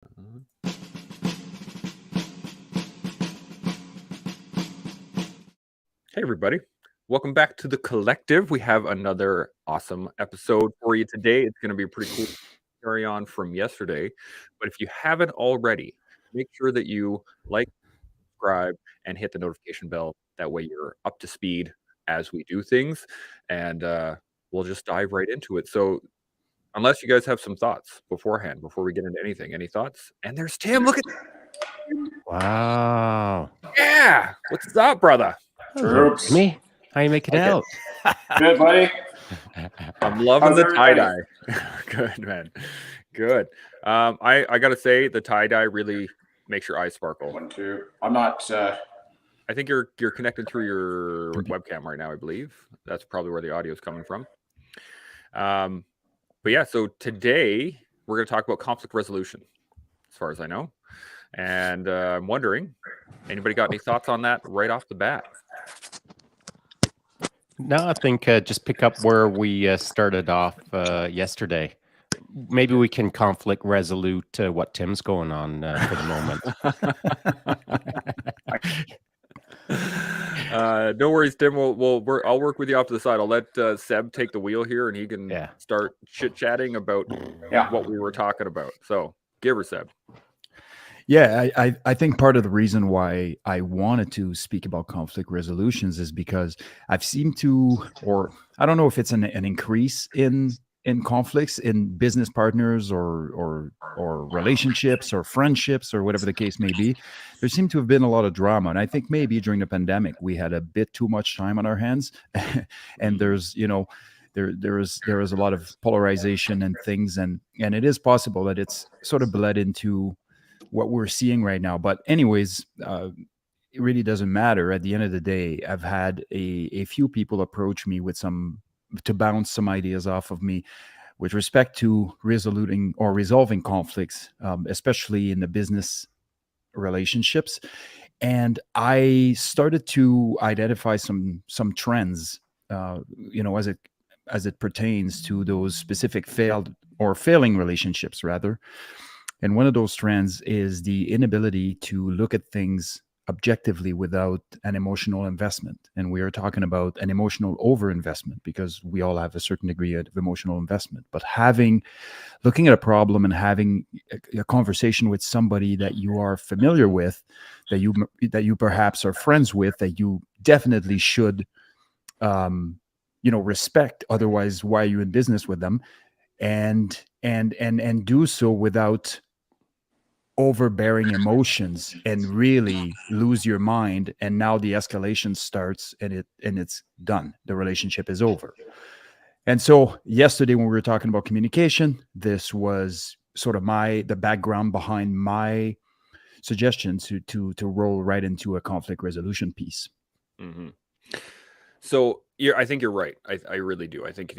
Hey, everybody. Welcome back to The Collective. We have another awesome episode for you today. It's going to be a pretty cool carry on from yesterday. But if you haven't already, make sure that you like, subscribe, and hit the notification bell. That way you're up to speed as we do things. And we'll just dive right into it. So unless you guys have some thoughts beforehand, before we get into anything, any thoughts? And there's Tim. Look at Wow. Yeah. What's up, brother? Hello, Timmy. How you make it out? Good, buddy. I'm loving How's the everybody? tie-dye. Good, man. Good. I got to say, the tie-dye really makes your eyes sparkle. 1, 2. I'm not. I think you're connected through your webcam right now, I believe. That's probably where the audio is coming from. But yeah, so today we're going to talk about conflict resolution, as far as I know. And I'm wondering, anybody got any thoughts on that right off the bat? No, I think just pick up where we started off yesterday. Maybe we can conflict resolute what Tim's going on for the moment. No worries, Tim. I'll work with you off to the side. I'll let Seb take the wheel here, and he can start chit-chatting about what we were talking about. So, give her, Seb. Yeah, I think part of the reason why I wanted to speak about conflict resolutions is because I've seemed to, or I don't know if it's an increase in conflicts in business partners or relationships or friendships or whatever the case may be. There seemed to have been a lot of drama, and I think maybe during the pandemic we had a bit too much time on our hands, and there's there is a lot of polarization and things, and it is possible that it's sort of bled into what we're seeing right now. But anyways, it really doesn't matter. At the end of the day, I've had a few people approach me with to bounce some ideas off of me with respect to resolving conflicts, especially in the business relationships. And I started to identify some trends, as it pertains to those specific failing relationships, rather. And one of those trends is the inability to look at things objectively without an emotional investment. And we are talking about an emotional overinvestment, because we all have a certain degree of emotional investment. But looking at a problem and having a conversation with somebody that you are familiar with, that you perhaps are friends with, that you definitely should, respect. Otherwise, why are you in business with them? And do so without overbearing emotions and really lose your mind. And now the escalation starts, and it's done. The relationship is over. And so yesterday, when we were talking about communication, this was sort of the background behind my suggestion to roll right into a conflict resolution piece. Mm-hmm. So I think you're right. I really do. I think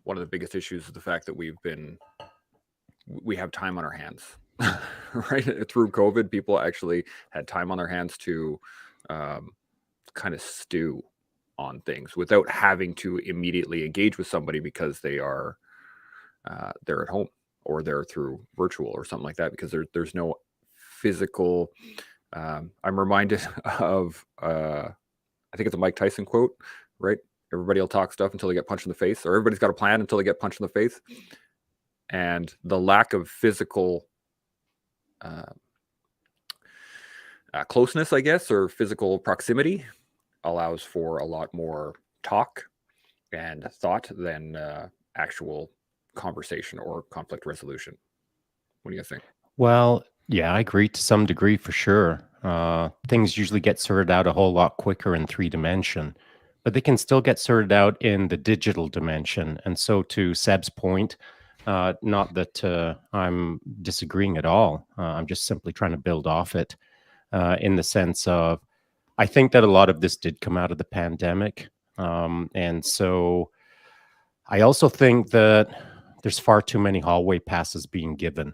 one of the biggest issues is the fact that we have time on our hands. Right, through COVID, people actually had time on their hands to kind of stew on things without having to immediately engage with somebody, because they're at home or they're through virtual or something like that, because there's no physical. I'm reminded of I think it's a Mike Tyson quote, right? Everybody will talk stuff until they get punched in the face, or everybody's got a plan until they get punched in the face. And the lack of physical closeness, I guess, or physical proximity allows for a lot more talk and thought than actual conversation or conflict resolution. What do you guys think? Well, yeah, I agree to some degree for sure. Things usually get sorted out a whole lot quicker in 3-dimension, but they can still get sorted out in the digital dimension. And so, to Seb's point, not that I'm disagreeing at all. I'm just simply trying to build off it in the sense of, I think that a lot of this did come out of the pandemic. And so I also think that there's far too many hallway passes being given.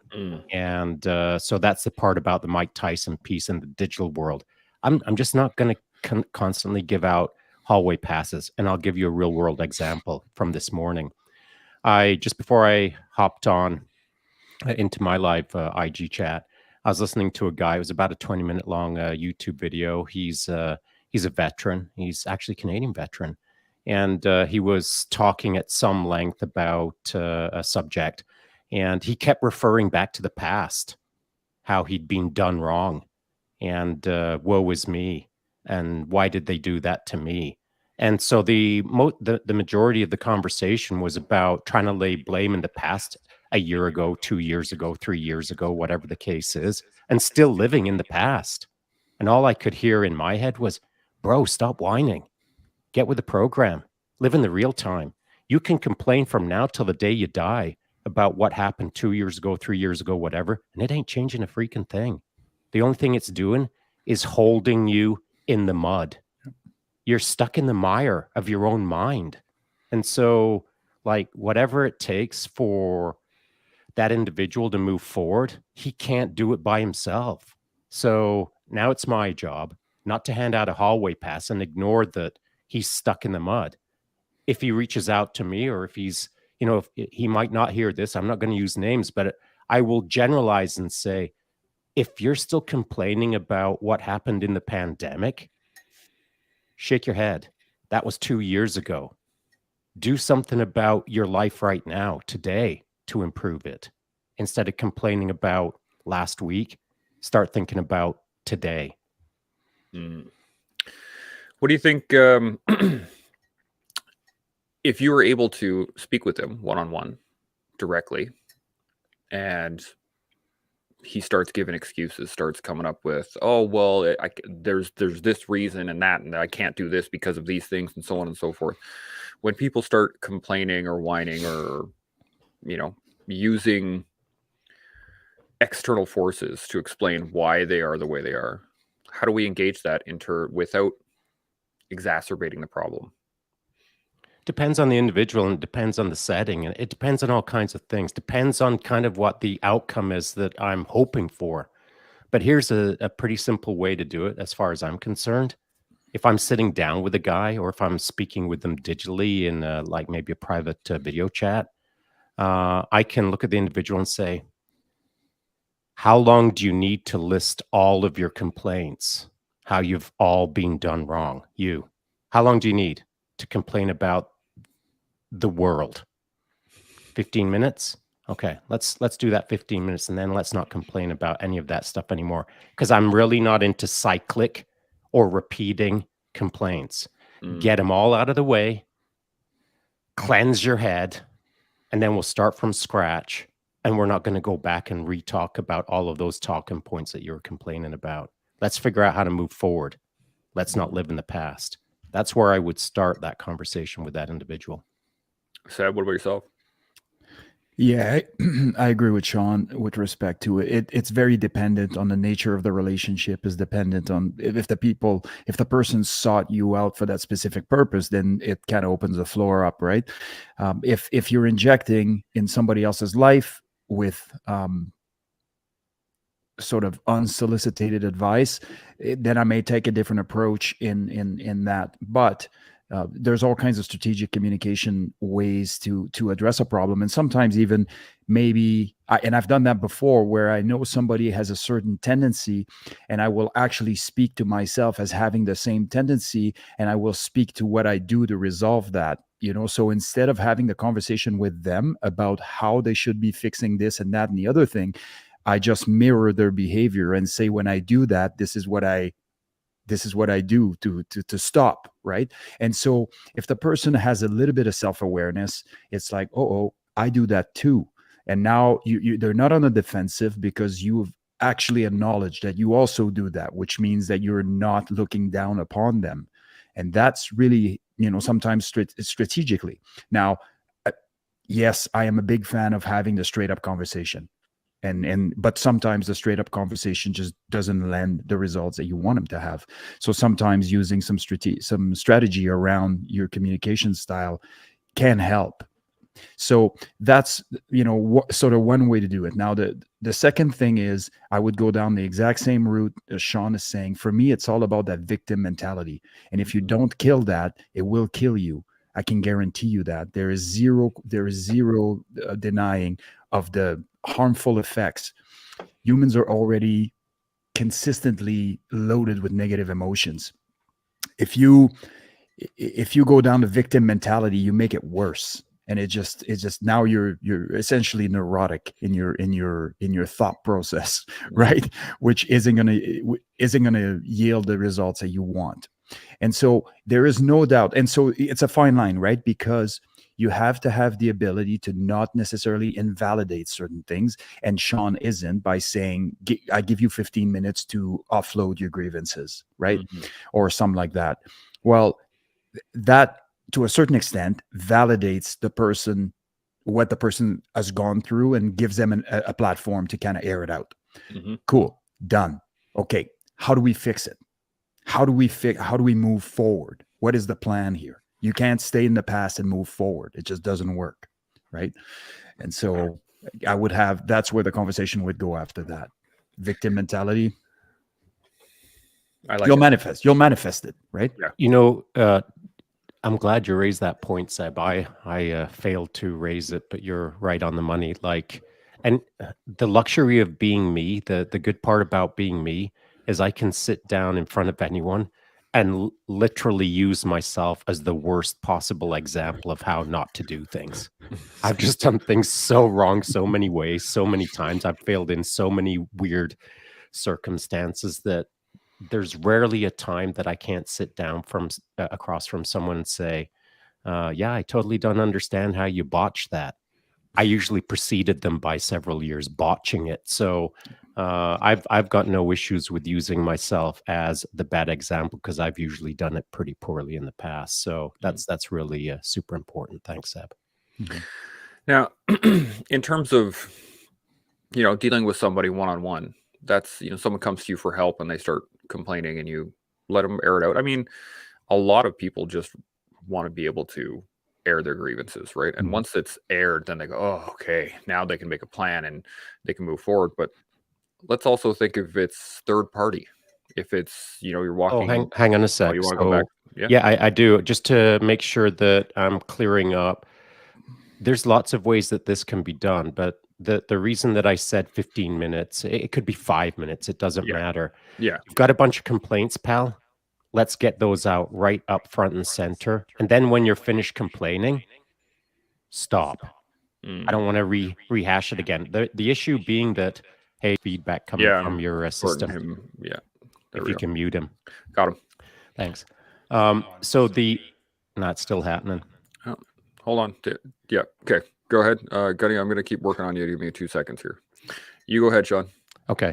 And so that's the part about the Mike Tyson piece in the digital world. I'm just not going to constantly give out hallway passes. And I'll give you a real world example from this morning. Just before I hopped on, into my live IG chat. I was listening to a guy. It was about a 20-minute long YouTube video. He's a veteran. He's actually a Canadian veteran, and he was talking at some length about a subject, and he kept referring back to the past, how he'd been done wrong, and woe is me, and why did they do that to me? And so the majority of the conversation was about trying to lay blame in the past, a year ago, 2 years ago, 3 years ago, whatever the case is, and still living in the past. And all I could hear in my head was, bro, stop whining. Get with the program. Live in the real time. You can complain from now till the day you die about what happened 2 years ago, 3 years ago, whatever, and it ain't changing a freaking thing. The only thing it's doing is holding you in the mud. You're stuck in the mire of your own mind. And so, like, whatever it takes for that individual to move forward, he can't do it by himself. So now it's my job not to hand out a hallway pass and ignore that he's stuck in the mud. If he reaches out to me, or if he's, if he might not hear this, I'm not going to use names, but I will generalize and say, if you're still complaining about what happened in the pandemic, shake your head. That was 2 years ago. Do something about your life right now, today, to improve it. Instead of complaining about last week, start thinking about today. What do you think, if you were able to speak with him one-on-one directly, and he starts giving excuses, starts coming up with, oh, well, there's this reason and that, and I can't do this because of these things, and so on and so forth. When people start complaining or whining or, using external forces to explain why they are the way they are, how do we engage that without exacerbating the problem? Depends on the individual, and it depends on the setting, and it depends on all kinds of things. Depends on kind of what the outcome is that I'm hoping for. But here's a pretty simple way to do it as far as I'm concerned. If I'm sitting down with a guy, or if I'm speaking with them digitally in like maybe a private video chat, I can look at the individual and say, how long do you need to list all of your complaints? How you've all been done wrong? How long do you need to complain about the world? 15 minutes? Okay, let's do that 15 minutes, and then let's not complain about any of that stuff anymore, because I'm really not into cyclic or repeating complaints. Get them all out of the way, cleanse your head, and then we'll start from scratch, and we're not going to go back and re-talk about all of those talking points that you were complaining about. Let's figure out how to move forward. Let's not live in the past. That's where I would start that conversation with that individual. Seb, what about yourself? Yeah, I agree with Shaun with respect to it. It's very dependent on the nature of the relationship, is dependent on if the person sought you out for that specific purpose, then it kind of opens the floor up, right? If you're injecting in somebody else's life with sort of unsolicited advice, then I may take a different approach in that. But there's all kinds of strategic communication ways to address a problem, and sometimes even maybe and I've done that before, where I know somebody has a certain tendency, and I will actually speak to myself as having the same tendency, and I will speak to what I do to resolve that. So instead of having the conversation with them about how they should be fixing this and that and the other thing, I just mirror their behavior and say, when I do that, this is what I do to stop, right? And so if the person has a little bit of self-awareness, it's like, oh, I do that too. And now they're not on the defensive, because you've actually acknowledged that you also do that, which means that you're not looking down upon them. And that's really, sometimes strategically. Now, yes, I am a big fan of having the straight up conversation. But sometimes the straight up conversation just doesn't lend the results that you want them to have. So sometimes using some strategy around your communication style can help. So that's, sort of one way to do it. Now, the second thing is, I would go down the exact same route as Shaun is saying. For me, it's all about that victim mentality. And if you don't kill that, it will kill you. I can guarantee you that. There is zero denying of the harmful effects. Humans are already consistently loaded with negative emotions. If you go down the victim mentality, you make it worse. And it's just now you're essentially neurotic in your thought process, right? Which isn't gonna yield the results that you want. And so there is no doubt. And so it's a fine line, right? Because you have to have the ability to not necessarily invalidate certain things. And Shaun isn't, by saying, I give you 15 minutes to offload your grievances, right? Or something like that. Well, that to a certain extent validates the person, what the person has gone through, and gives them a platform to kind of air it out. Cool. Done. Okay. How do we fix it? How do we move forward? What is the plan here? You can't stay in the past and move forward. It just doesn't work. Right. And so that's where the conversation would go after that. Victim mentality. You'll manifest it. Right. Yeah. You know, I'm glad you raised that point, Seb. I failed to raise it, but you're right on the money. Like, and the luxury of being me, the good part about being me is I can sit down in front of anyone and literally use myself as the worst possible example of how not to do things. I've just done things so wrong so many ways, so many times. I've failed in so many weird circumstances that there's rarely a time that I can't sit down across from someone and say, yeah, I totally don't understand how you botched that. I usually preceded them by several years botching it. So I've got no issues with using myself as the bad example, because I've usually done it pretty poorly in the past. So that's really super important. Thanks, Seb. Now, in terms of, dealing with somebody one-on-one, that's, someone comes to you for help and they start complaining and you let them air it out. I mean, a lot of people just want to be able to air their grievances, right? And once it's aired, then they go, oh, okay, now they can make a plan and they can move forward. But let's also think if it's third party. If it's, you're walking. Oh, hang on a sec. You want to go back? Yeah, I do. Just to make sure that I'm clearing up, there's lots of ways that this can be done, but the reason that I said 15 minutes, it could be 5 minutes. It doesn't matter. Yeah. You've got a bunch of complaints, pal. Let's get those out right up front and center. And then when you're finished complaining, stop. I don't want to rehash it again. The issue being that, hey, feedback coming from your system. If you can mute him. Got him. Thanks. So it's still happening. Oh, hold on. Yeah. Okay. Go ahead. Gunny, I'm going to keep working on you. Give me 2 seconds here. You go ahead, Shaun. Okay.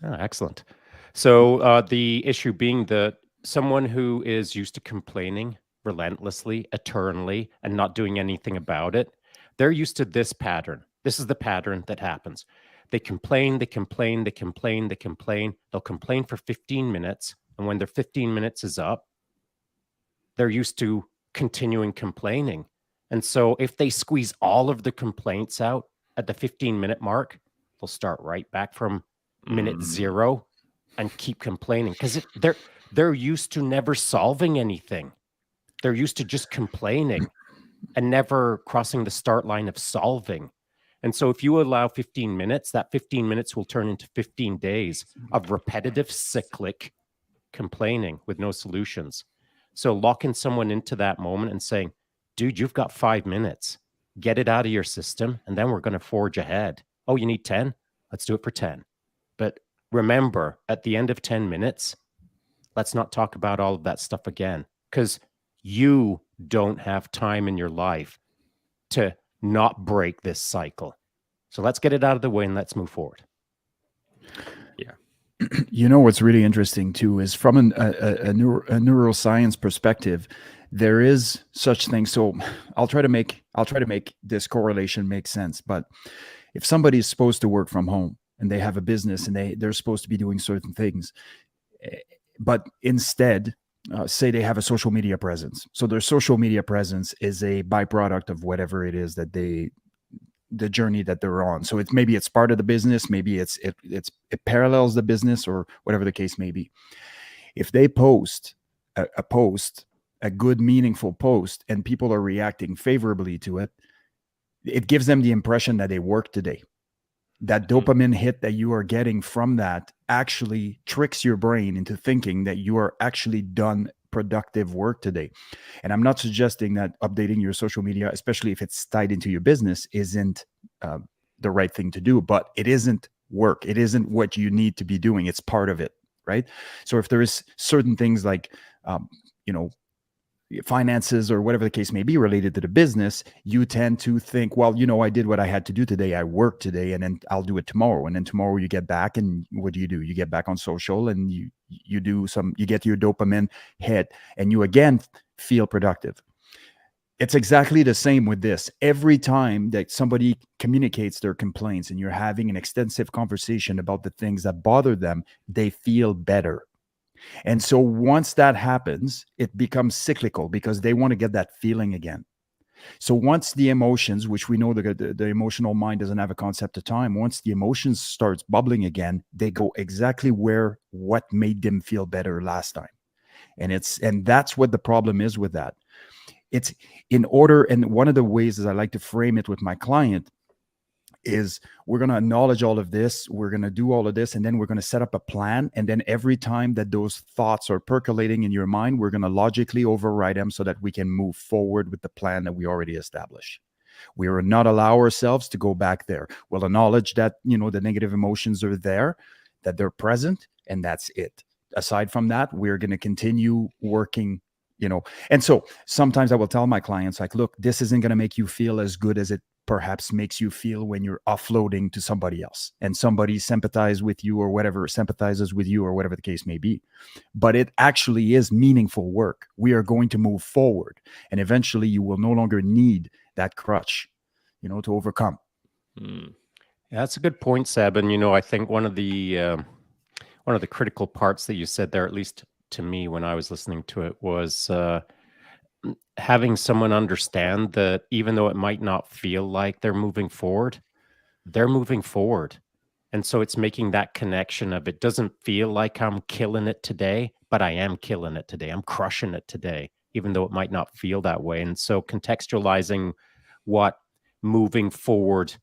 Excellent. So the issue being that someone who is used to complaining relentlessly, eternally, and not doing anything about it, they're used to this pattern. This is the pattern that happens. They complain, they complain, they complain, they complain. They'll complain for 15 minutes. And when their 15 minutes is up, they're used to continuing complaining. And so if they squeeze all of the complaints out at the 15-minute mark, they'll start right back from minute 0 and keep complaining, because they're used to never solving anything. They're used to just complaining and never crossing the start line of solving. And so if you allow 15 minutes, that 15 minutes will turn into 15 days of repetitive, cyclic complaining with no solutions. So locking someone into that moment and saying, dude, you've got 5 minutes. Get it out of your system, and then we're going to forge ahead. Oh, you need 10? Let's do it for 10. But remember, at the end of 10 minutes, let's not talk about all of that stuff again, because you don't have time in your life to not break this cycle. So let's get it out of the way and let's move forward. Yeah. What's really interesting too is from a neuroscience perspective, there is such thing. So I'll try to make this correlation make sense. But if somebody is supposed to work from home and they have a business and they're supposed to be doing certain things, but instead, say they have a social media presence. So their social media presence is a byproduct of whatever it is that the journey that they're on. So maybe it's part of the business, maybe it parallels the business, or whatever the case may be. If they post a good, meaningful post, and people are reacting favorably to it, it gives them the impression that they worked today. That dopamine hit that you are getting from that actually tricks your brain into thinking that you are actually done productive work today. And I'm not suggesting that updating your social media, especially if it's tied into your business, isn't the right thing to do, but it isn't work. It isn't what you need to be doing. It's part of it, right? So if there is certain things like, finances or whatever the case may be related to the business, you tend to think, well, I did what I had to do today. I worked today, and then I'll do it tomorrow. And then tomorrow you get back, and what do? You get back on social, and you get your dopamine hit, and you again feel productive. It's exactly the same with this. Every time that somebody communicates their complaints and you're having an extensive conversation about the things that bother them, they feel better. And so once that happens, it becomes cyclical because they want to get that feeling again. So once the emotions, which we know the emotional mind doesn't have a concept of time, once the emotions starts bubbling again, they go exactly what made them feel better last time. And that's what the problem is with that. It's in order, and one of the ways is I like to frame it with my client is we're going to acknowledge all of this, we're going to do all of this, and then we're going to set up a plan. And then every time that those thoughts are percolating in your mind, we're going to logically override them so that we can move forward with the plan that we already established. We will not allow ourselves to go back there. We'll acknowledge that, the negative emotions are there, that they're present, and that's it. Aside from that, we're going to continue working, And so sometimes I will tell my clients, like, look, this isn't going to make you feel as good as it perhaps makes you feel when you're offloading to somebody else and somebody sympathizes with you or whatever the case may be. But it actually is meaningful work. We are going to move forward, and eventually you will no longer need that crutch, to overcome. Yeah, that's a good point, Seb. And, I think one of the critical parts that you said there, at least to me when I was listening to it, was having someone understand that even though it might not feel like they're moving forward. And so it's making that connection of, it doesn't feel like I'm killing it today, but I am killing it today. I'm crushing it today, even though it might not feel that way. And so contextualizing what moving forward,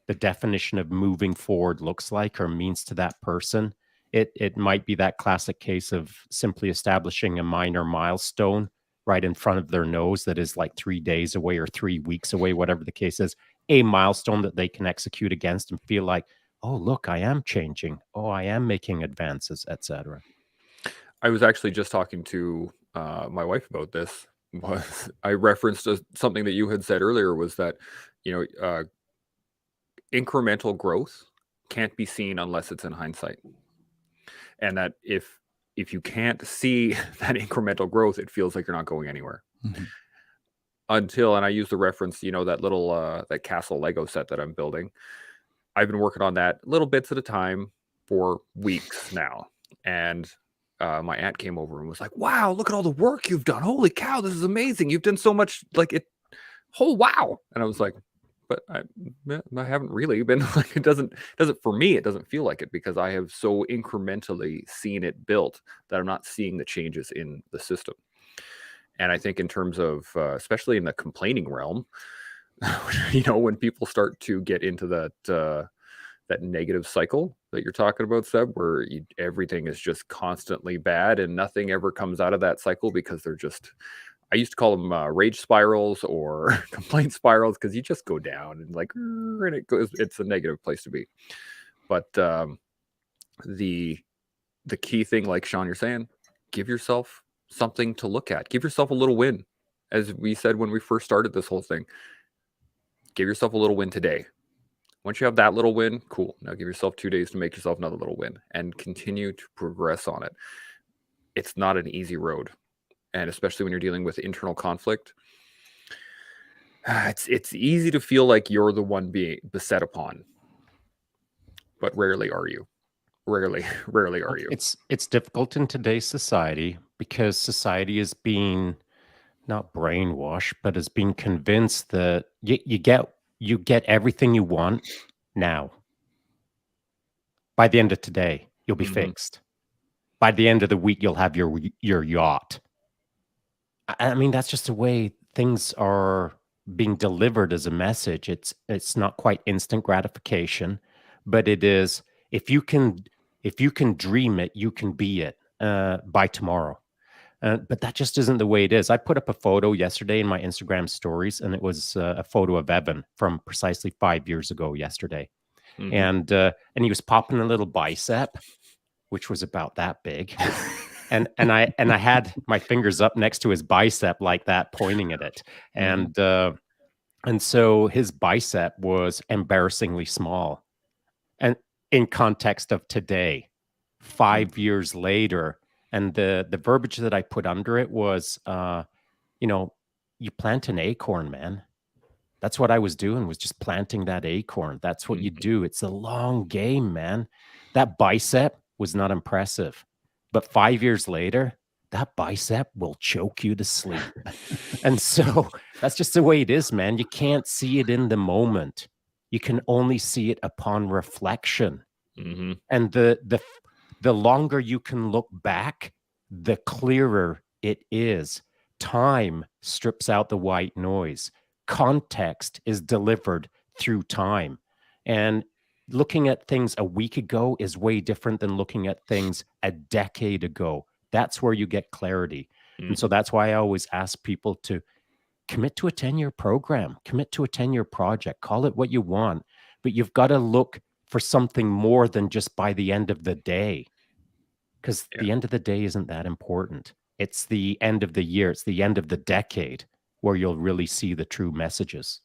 the definition of moving forward looks like or means to that person. It might be that classic case of simply establishing a minor milestone right in front of their nose that is like 3 days away or 3 weeks away, whatever the case is, a milestone that they can execute against and feel like, oh, look, I am changing. Oh, I am making advances, etc. I was actually just talking to my wife about this. I referenced something that you had said earlier, was that, incremental growth can't be seen unless it's in hindsight. And that if you can't see that incremental growth, it feels like you're not going anywhere. Mm-hmm. And I use the reference, that little, that castle Lego set that I'm building. I've been working on that little bits at a time for weeks now. And my aunt came over and was like, wow, look at all the work you've done. Holy cow, this is amazing. You've done so much, like it. Oh, wow. And I was like, but I haven't really been, like, it doesn't for me, it doesn't feel like it, because I have so incrementally seen it built that I'm not seeing the changes in the system. And I think in terms of, especially in the complaining realm, when people start to get into that negative cycle that you're talking about, Seb, where everything is just constantly bad and nothing ever comes out of that cycle, because they're just, I used to call them rage spirals or complaint spirals, because you just go down and it's a negative place to be. But the key thing, like Shaun, you're saying, give yourself something to look at. Give yourself a little win. As we said when we first started this whole thing, give yourself a little win today. Once you have that little win, cool. Now give yourself 2 days to make yourself another little win and continue to progress on it. It's not an easy road. And especially when you're dealing with internal conflict, it's easy to feel like you're the one being beset upon, but rarely are you. Rarely are you. It's difficult in today's society, because society is being not brainwashed, but is being convinced that you get everything you want now. By the end of today, you'll be fixed. By the end of the week, you'll have your yacht. I mean, that's just the way things are being delivered as a message. It's not quite instant gratification, but it is, if you can dream it, you can be it by tomorrow. But that just isn't the way it is. I put up a photo yesterday in my Instagram stories, and it was a photo of Evan from precisely 5 years ago yesterday. Mhm. And he was popping a little bicep, which was about that big. And I had my fingers up next to his bicep like that, pointing at it. And so his bicep was embarrassingly small. And in context of today, 5 years later, and the verbiage that I put under it was, you plant an acorn, man. That's what I was doing, was just planting that acorn. That's what you do. It's a long game, man. That bicep was not impressive. But 5 years later, that bicep will choke you to sleep. And so that's just the way it is, man. You can't see it in the moment. You can only see it upon reflection. Mhm. And the longer you can look back, the clearer it is. Time strips out the white noise. Context is delivered through time. And looking at things a week ago is way different than looking at things a decade ago. That's where you get clarity. And so that's why I always ask people to commit to a 10-year program, commit to a 10-year project, call it what you want, but you've got to look for something more than just by the end of the day, because Yeah. the end of the day isn't that important. It's the end of the year, it's the end of the decade where you'll really see the true messages.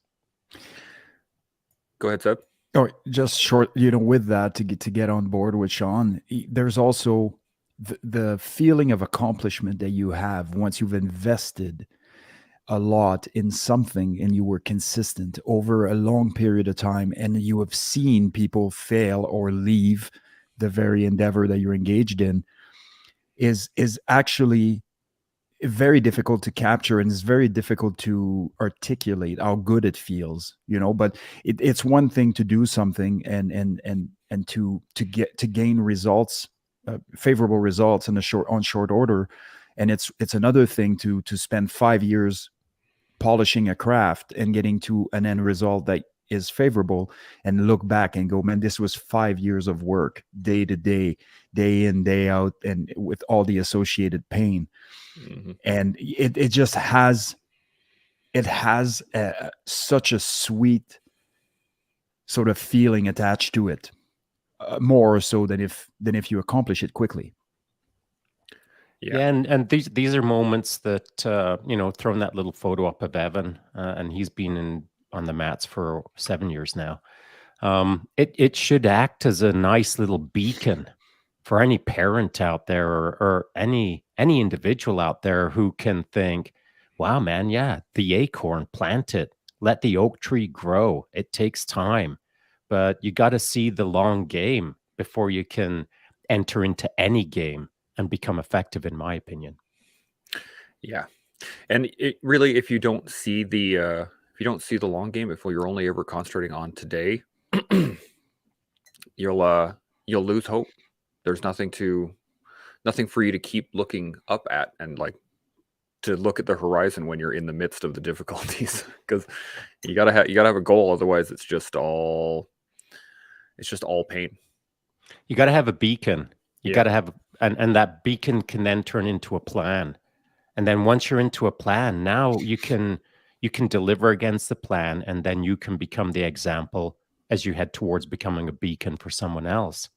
Go ahead, Seb. Oh, just short, with that, to get on board with Shaun, there's also the feeling of accomplishment that you have once you've invested a lot in something and you were consistent over a long period of time, and you have seen people fail or leave the very endeavor that you're engaged in, is actually very difficult to capture, and it's very difficult to articulate how good it feels, but it's one thing to do something and to gain results, favorable results on short order, and it's another thing to spend 5 years polishing a craft and getting to an end result that is favorable, and look back and go, man, this was 5 years of work, day to day, day in, day out, and with all the associated pain. And it just has such a sweet sort of feeling attached to it, more so than if you accomplish it quickly. Yeah, and these are moments that throwing that little photo up of Evan, and he's been on the mats for 7 years now. It should act as a nice little beacon for any parent out there, or any individual out there who can think, wow, man, yeah, the acorn, plant it, let the oak tree grow. It takes time, but you got to see the long game before you can enter into any game and become effective, in my opinion. Yeah. And it really, if you don't see the long game, if you're only ever concentrating on today, you'll lose hope. There's nothing for you to keep looking up at, and like to look at the horizon when you're in the midst of the difficulties, because you gotta have a goal. Otherwise it's just all pain. You got to have a beacon. You Yeah. got to have, and that beacon can then turn into a plan. And then once you're into a plan, now you can deliver against the plan, and then you can become the example as you head towards becoming a beacon for someone else.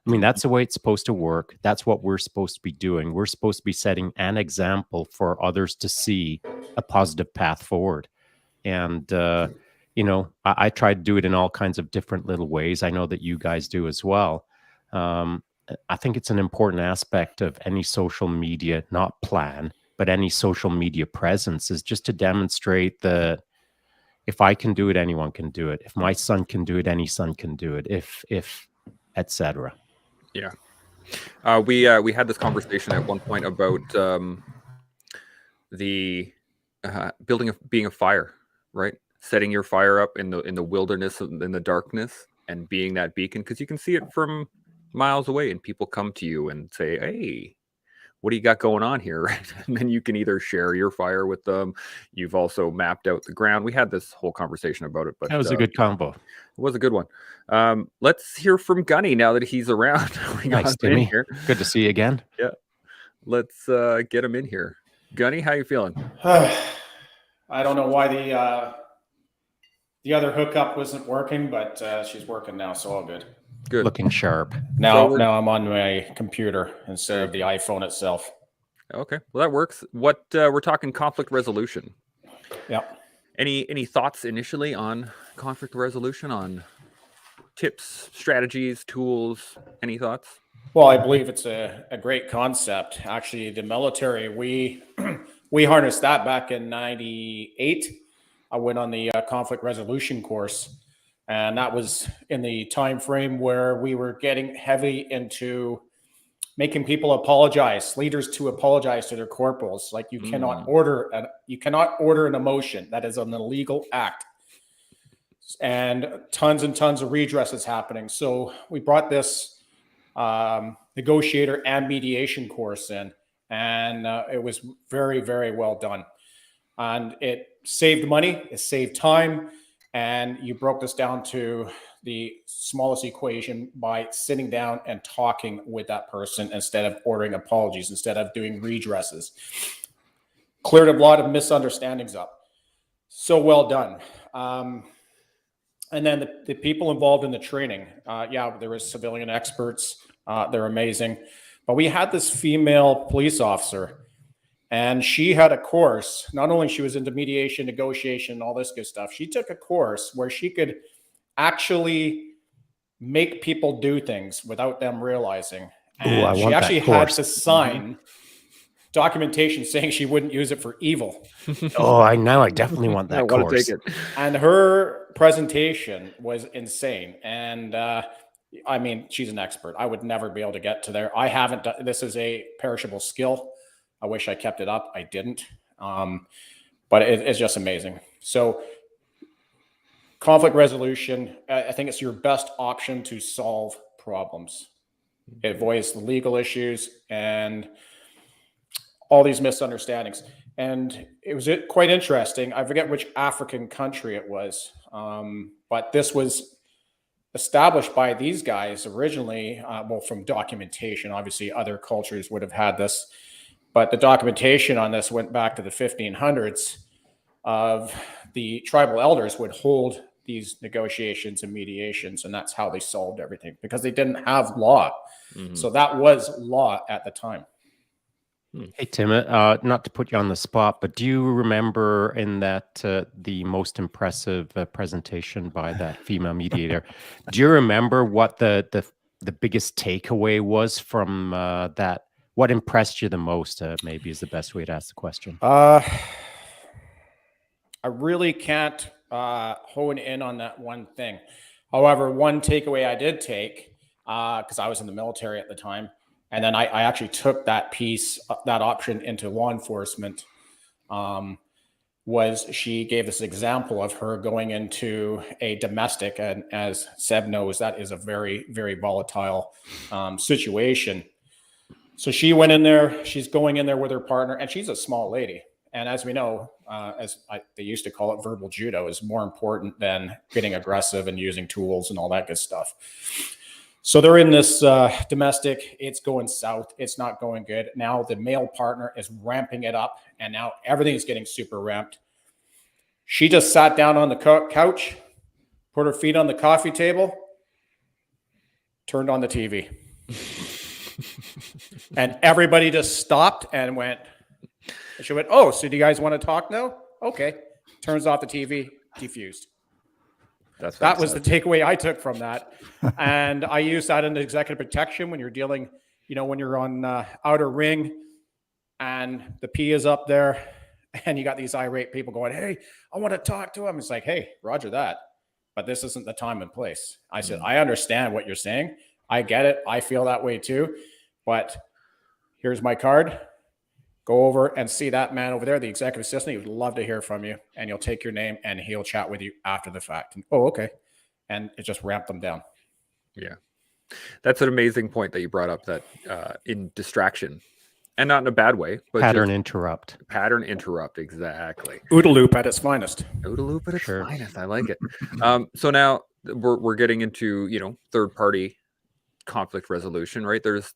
I mean, that's the way it's supposed to work. That's what we're supposed to be doing. We're supposed to be setting an example for others to see a positive path forward. And, I try to do it in all kinds of different little ways. I know that you guys do as well. I think it's an important aspect of any social media, not plan, but any social media presence, is just to demonstrate that if I can do it, anyone can do it. If my son can do it, any son can do it. If etc. Yeah. We had this conversation at one point about the being a fire, right? Setting your fire up in the wilderness, in the darkness, and being that beacon, because you can see it from miles away, and people come to you and say, "Hey, what do you got going on here? Right? And then you can either share your fire with them. You've also mapped out the ground. We had this whole conversation about it, but That was a good combo. it was a good one. Let's hear from Gunny now that he's around. We got Nice, him in Timmy. here. Good to see you again. Yeah. Let's get him in here. Gunny, how you feeling? I don't know why the other hookup wasn't working, but she's working now, so all good. Good. Looking sharp. Now So I'm on my computer instead of the iPhone itself. Okay. Well, that works. What we're talking conflict resolution. Yeah. Any thoughts initially on conflict resolution, on tips, strategies, tools? Any thoughts? Well, I believe it's a great concept. Actually, the military, we we harnessed that back in '98. I went on the conflict resolution course, and that was in the time frame where we were getting heavy into making people apologize, leaders to apologize to their corporals. Like you cannot order an emotion. That is an illegal act. And tons of redress is happening. So we brought this negotiator and mediation course in, and it was very, very well done. And it saved money, it saved time, and you broke this down to the smallest equation by sitting down and talking with that person instead of ordering apologies, instead of doing redresses. Cleared a lot of misunderstandings up. So well done. And then the people involved in the training, there was civilian experts. They're amazing. But we had this female police officer, and she had a course. Not only she was into mediation, negotiation, all this good stuff. She took a course where she could actually make people do things without them realizing. And she actually had to sign documentation saying she wouldn't use it for evil. I definitely want that course. Want to take it. And her presentation was insane. And I mean, she's an expert. I would never be able to get to there. I haven't done, this is a perishable skill. I wish I kept it up. I didn't. But it's just amazing. So conflict resolution, I think it's your best option to solve problems. It avoids the legal issues and all these misunderstandings. And it was quite interesting. I forget which African country it was, but this was established by these guys originally, from documentation. Obviously, other cultures would have had this, but the documentation on this went back to the 1500s of the tribal elders would hold these negotiations and mediations, and that's how they solved everything because they didn't have law. So that was law at the time. Hey, Tim, not to put you on the spot, but do you remember in that the most impressive presentation by that female mediator? Do you remember what the biggest takeaway was from that? What impressed you the most? Maybe is the best way to ask the question. I really can't hone in on that one thing. However, one takeaway I did take, because I was in the military at the time, and then I actually took that piece, that option into law enforcement, was she gave this example of her going into a domestic. And as Seb knows, that is a very, very volatile situation. So she went in there, she's going in there with her partner, and she's a small lady. And as we know, they used to call it, verbal judo is more important than getting aggressive and using tools and all that good stuff. So they're in this domestic, it's going south, it's not going good. Now the male partner is ramping it up, and now everything's getting super ramped. She just sat down on the couch, put her feet on the coffee table, turned on the TV. And everybody just stopped and went, she went, oh, so do you guys want to talk now? Okay. Turns off the TV, defused. That was the takeaway I took from that. And I use that in executive protection when you're dealing, when you're on outer ring and the P is up there and you got these irate people going, hey, I want to talk to him. It's like, hey, roger that. But this isn't the time and place. I said, I understand what you're saying. I get it. I feel that way too. But here's my card. Go over and see that man over there, the executive assistant. He would love to hear from you, and he'll take your name and he'll chat with you after the fact. And, oh, okay. And it just ramped them down. Yeah. That's an amazing point that you brought up, that in distraction, and not in a bad way, but Pattern just interrupt. pattern interrupt. Exactly. OODA loop at its finest. OODA loop at its Sure. finest. I like it. So now we're getting into, you know, third party conflict resolution, right? There's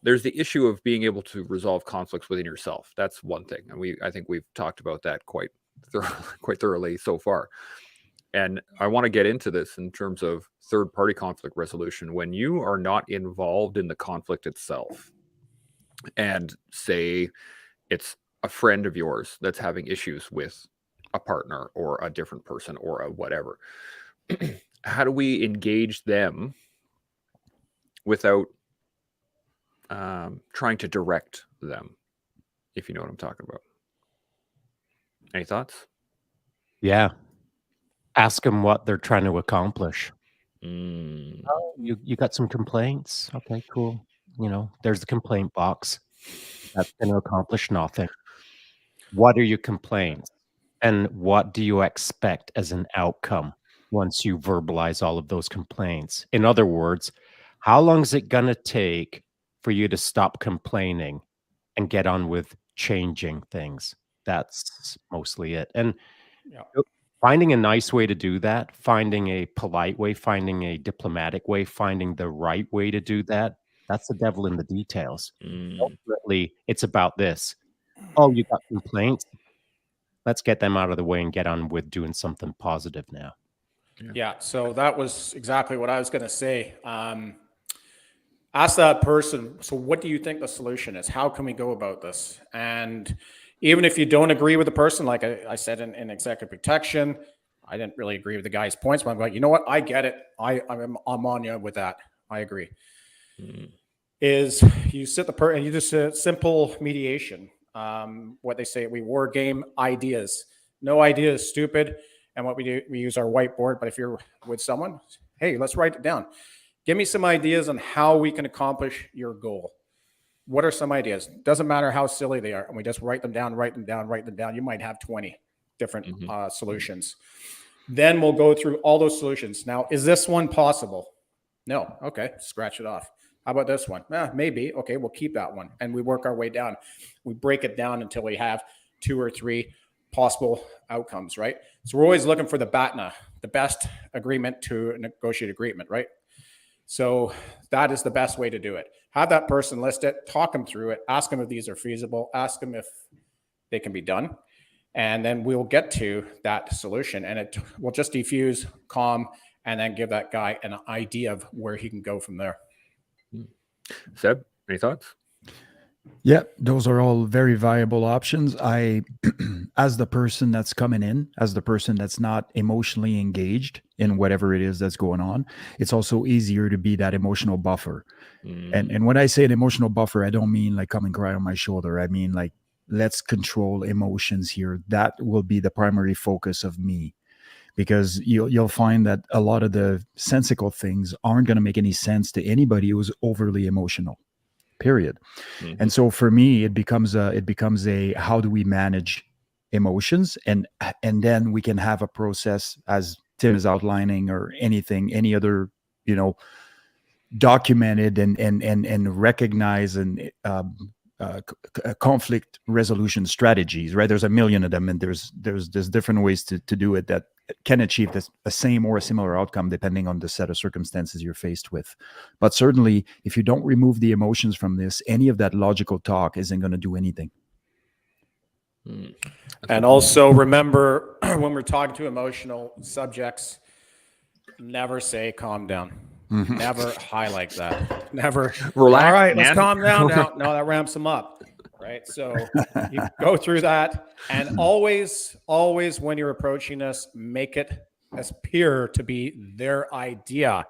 the issue of being able to resolve conflicts within yourself. That's one thing, and I think we've talked about that quite thoroughly so far. And I want to get into this in terms of third party conflict resolution. When you are not involved in the conflict itself, and say it's a friend of yours that's having issues with a partner or a different person or a whatever, how do we engage them without trying to direct them, if you know what I'm talking about? Any thoughts? Yeah. Ask them what they're trying to accomplish. Mm. Oh, you got some complaints? Okay, cool. You know, there's the complaint box. That's going to accomplish nothing. What are your complaints? And what do you expect as an outcome once you verbalize all of those complaints? In other words, how long is it going to take for you to stop complaining and get on with changing things? That's mostly it. And Yeah. finding a nice way to do that, finding a polite way, finding a diplomatic way, finding the right way to do that, that's the devil in the details. Ultimately, it's about this. Oh, you got complaints? Let's get them out of the way and get on with doing something positive now. Yeah, so that was exactly what I was going to say. Ask that person, so what do you think the solution is? How can we go about this? And even if you don't agree with the person, like I said in executive protection, I didn't really agree with the guy's points, but I'm like, you know what? I get it. I'm on you with that. I agree. Is you sit the person and you just simple mediation. What they say, we war game ideas. No idea is stupid. And what we do, we use our whiteboard. But if you're with someone, hey, let's write it down. Give me some ideas on how we can accomplish your goal. What are some ideas? Doesn't matter how silly they are. And we just write them down, write them down, write them down. You might have 20 different solutions. Then we'll go through all those solutions. Now, is this one possible? No. Okay, scratch it off. How about this one? Maybe. Okay, we'll keep that one. And we work our way down. We break it down until we have 2 or 3 possible outcomes, right? So we're always looking for the BATNA, the best agreement to negotiate agreement, right? So that is the best way to do it. Have that person list it, talk them through it, ask them if these are feasible, ask them if they can be done. And then we'll get to that solution, and it will just diffuse, calm, and then give that guy an idea of where he can go from there. Seb, any thoughts? Yeah, those are all very viable options. I, as the person that's coming in, as the person that's not emotionally engaged in whatever it is that's going on, it's also easier to be that emotional buffer. And when I say an emotional buffer, I don't mean like come and cry on my shoulder. I mean like, let's control emotions here. That will be the primary focus of me, because you'll find that a lot of the sensical things aren't going to make any sense to anybody who's overly emotional. Period. And so for me, it becomes a how do we manage emotions, and then we can have a process, as Tim is outlining, or any other, documented and recognize and conflict resolution strategies, right? There's a million of them, and there's different ways to do it that can achieve the same or a similar outcome depending on the set of circumstances you're faced with. But certainly, if you don't remove the emotions from this, any of that logical talk isn't going to do anything. And also remember, when we're talking to emotional subjects, never say calm down. Never highlight that. Never relax. All right, let's man. calm down now. No, that ramps them up. Right. So you go through that, and always when you're approaching this, make it appear to be their idea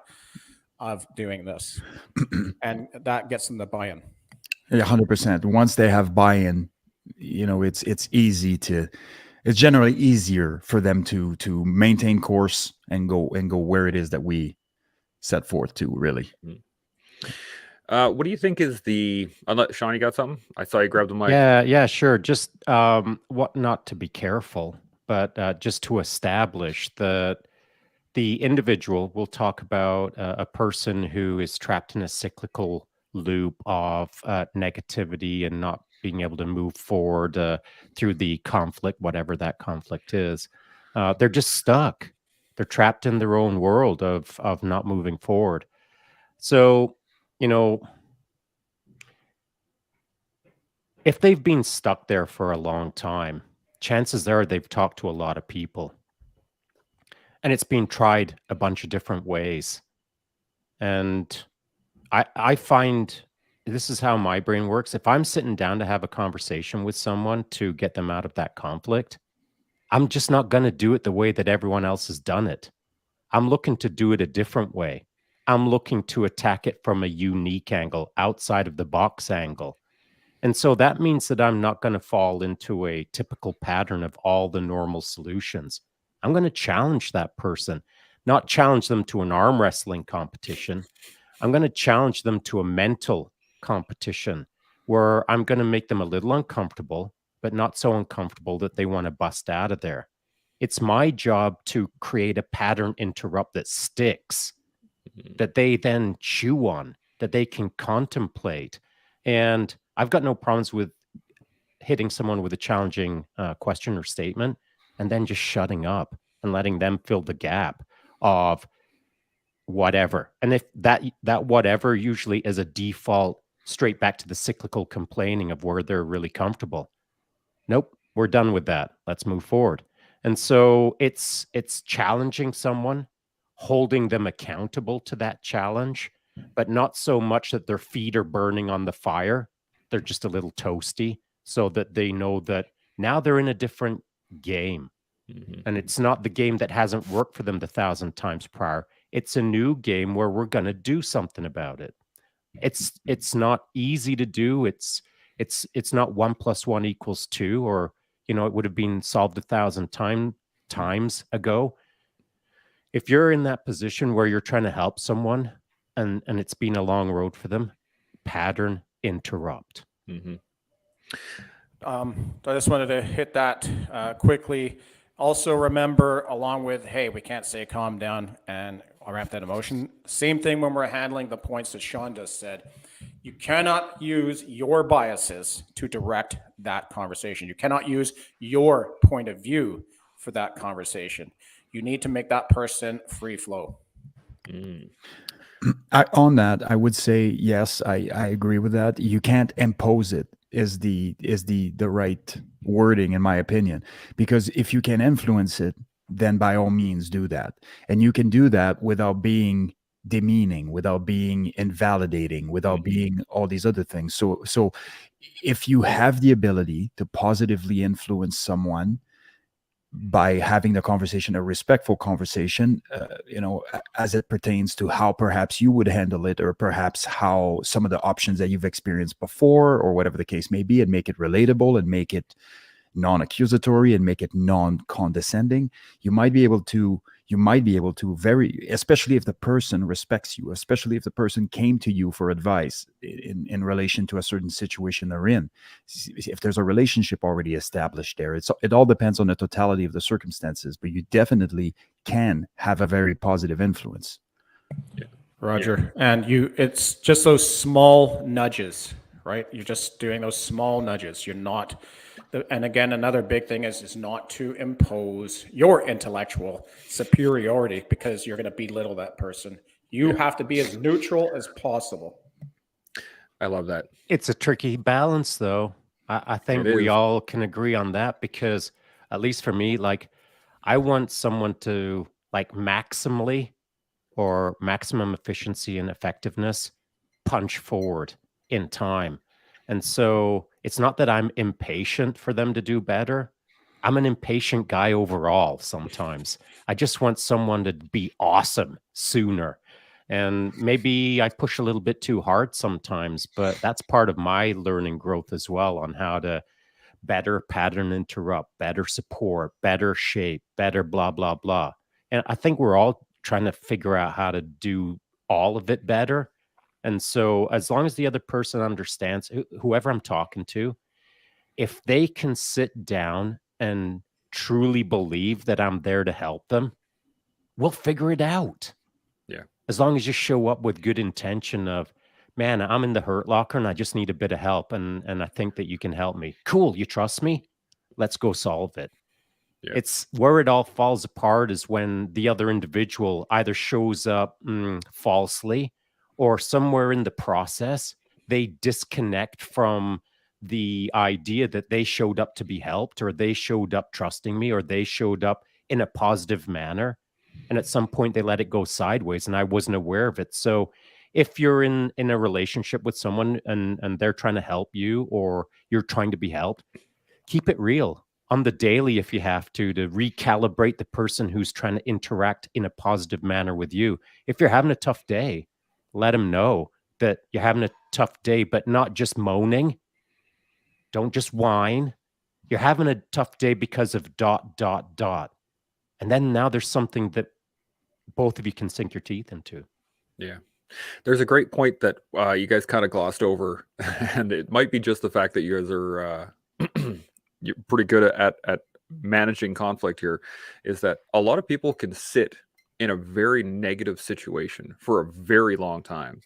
of doing this. And that gets them the buy-in. Yeah, 100%. Once they have buy-in, it's generally easier for them to maintain course and go where it is that we set forth to, really. What do you think is Shaun, you got something? I saw you grab the mic. Yeah, sure. Just what not to be careful, but just to establish that the individual will talk about a person who is trapped in a cyclical loop of negativity and not being able to move forward through the conflict, whatever that conflict is. They're just stuck. They're trapped in their own world of not moving forward. So, you know, if they've been stuck there for a long time, chances are they've talked to a lot of people. And it's been tried a bunch of different ways. And I find this is how my brain works. If I'm sitting down to have a conversation with someone to get them out of that conflict, I'm just not going to do it the way that everyone else has done it. I'm looking to do it a different way. I'm looking to attack it from a unique angle, outside of the box angle. And so that means that I'm not going to fall into a typical pattern of all the normal solutions. I'm going to challenge that person, not challenge them to an arm wrestling competition. I'm going to challenge them to a mental competition where I'm going to make them a little uncomfortable, but not so uncomfortable that they want to bust out of there. It's my job to create a pattern interrupt that sticks, that they then chew on, that they can contemplate. And I've got no problems with hitting someone with a challenging question or statement and then just shutting up and letting them fill the gap of whatever. And if that whatever usually is a default straight back to the cyclical complaining of where they're really comfortable. Nope, we're done with that. Let's move forward. And so it's challenging someone, holding them accountable to that challenge, but not so much that their feet are burning on the fire. They're just a little toasty so that they know that now they're in a different game. And it's not the game that hasn't worked for them the 1,000 times prior. It's a new game where we're going to do something about it. It's not easy to do. It's not 1 + 1 = 2, or it would have been solved 1,000 times ago. If you're in that position where you're trying to help someone and it's been a long road for them, pattern interrupt. I just wanted to hit that quickly. Also remember, along with, hey, we can't say calm down and I'll ramp that emotion. Same thing when we're handling the points that Shaun just said. You cannot use your biases to direct that conversation. You cannot use your point of view for that conversation. You need to make that person free flow. On that, I would say yes, I agree with that. You can't impose it is the right wording, in my opinion, because if you can influence it, then by all means do that. And you can do that without being demeaning, without being invalidating, without being all these other things. So if you have the ability to positively influence someone by having the conversation a respectful conversation, as it pertains to how perhaps you would handle it, or perhaps how some of the options that you've experienced before, or whatever the case may be, and make it relatable and make it non-accusatory and make it non-condescending, you might be able to especially if the person respects you, especially if the person came to you for advice in relation to a certain situation they're in. If there's a relationship already established there, it all depends on the totality of the circumstances, but you definitely can have a very positive influence. Yeah. Roger. Yeah. And it's just those small nudges, right? You're just doing those small nudges. You're not, and again, another big thing is not to impose your intellectual superiority, because you're going to belittle that person. You have to be as neutral as possible. I love that. It's a tricky balance, though. I think we all can agree on that, because at least for me, I want someone to maximally, or maximum efficiency and effectiveness, punch forward in time. And so it's not that I'm impatient for them to do better. I'm an impatient guy overall sometimes. I just want someone to be awesome sooner. And maybe I push a little bit too hard sometimes, but that's part of my learning growth as well, on how to better pattern interrupt, better support, better shape, better blah, blah, blah. And I think we're all trying to figure out how to do all of it better. And so as long as the other person understands, whoever I'm talking to, if they can sit down and truly believe that I'm there to help them, we'll figure it out. Yeah. As long as you show up with good intention of, man, I'm in the hurt locker and I just need a bit of help. And I think that you can help me. Cool. You trust me? Let's go solve it. Yeah. It's where it all falls apart is when the other individual either shows up falsely, or somewhere in the process, they disconnect from the idea that they showed up to be helped, or they showed up trusting me, or they showed up in a positive manner. And at some point they let it go sideways and I wasn't aware of it. So if you're in a relationship with someone and they're trying to help you, or you're trying to be helped, keep it real on the daily if you have to recalibrate the person who's trying to interact in a positive manner with you. If you're having a tough day, let them know that you're having a tough day, but not just moaning. Don't just whine. You're having a tough day because of ... And then now there's something that both of you can sink your teeth into. Yeah. There's a great point that you guys kind of glossed over, and it might be just the fact that you guys are you're pretty good at managing conflict here, is that a lot of people can sit in a very negative situation for a very long time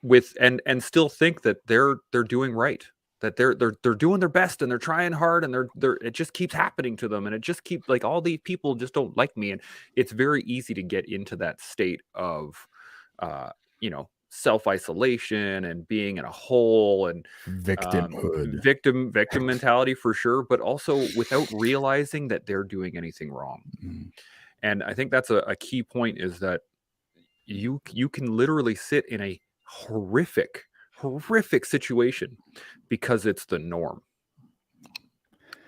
with and still think that they're doing right, that they're doing their best and they're trying hard, and they're it just keeps happening to them, and it just keeps like, all these people just don't like me. And it's very easy to get into that state of self-isolation and being in a hole and Victimhood. victim mentality for sure, but also without realizing that they're doing anything wrong. Mm. And I think that's a key point, is that you can literally sit in a horrific situation because it's the norm.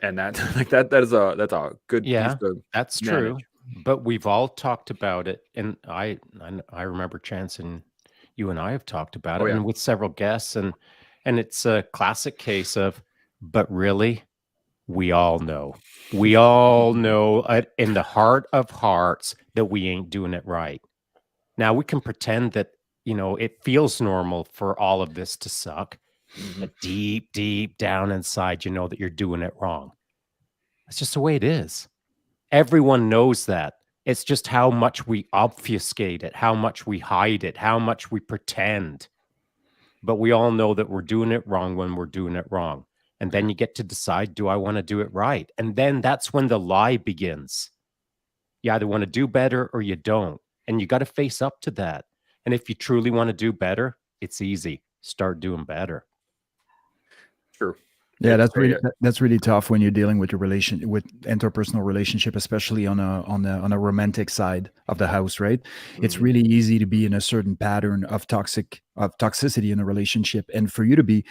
And that like that's a good piece of that's true. But we've all talked about it, and I remember Chance and you and I have talked about it, and with several guests, and it's a classic case of, but really, we all know in the heart of hearts that we ain't doing it right. Now we can pretend that it feels normal for all of this to suck, but deep down inside, you know that you're doing it wrong. That's just the way it is. Everyone knows that. It's just how much we obfuscate it, how much we hide it, how much we pretend. But we all know that we're doing it wrong when we're doing it wrong. And then you get to decide, do I want to do it right? And then that's when the lie begins. You either want to do better or you don't. And you got to face up to that. And if you truly want to do better, it's easy. Start doing better. True. Yeah, that's really tough when you're dealing with with interpersonal relationship, especially on a romantic side of the house, right? It's really easy to be in a certain pattern of toxicity in a relationship, and for you to be,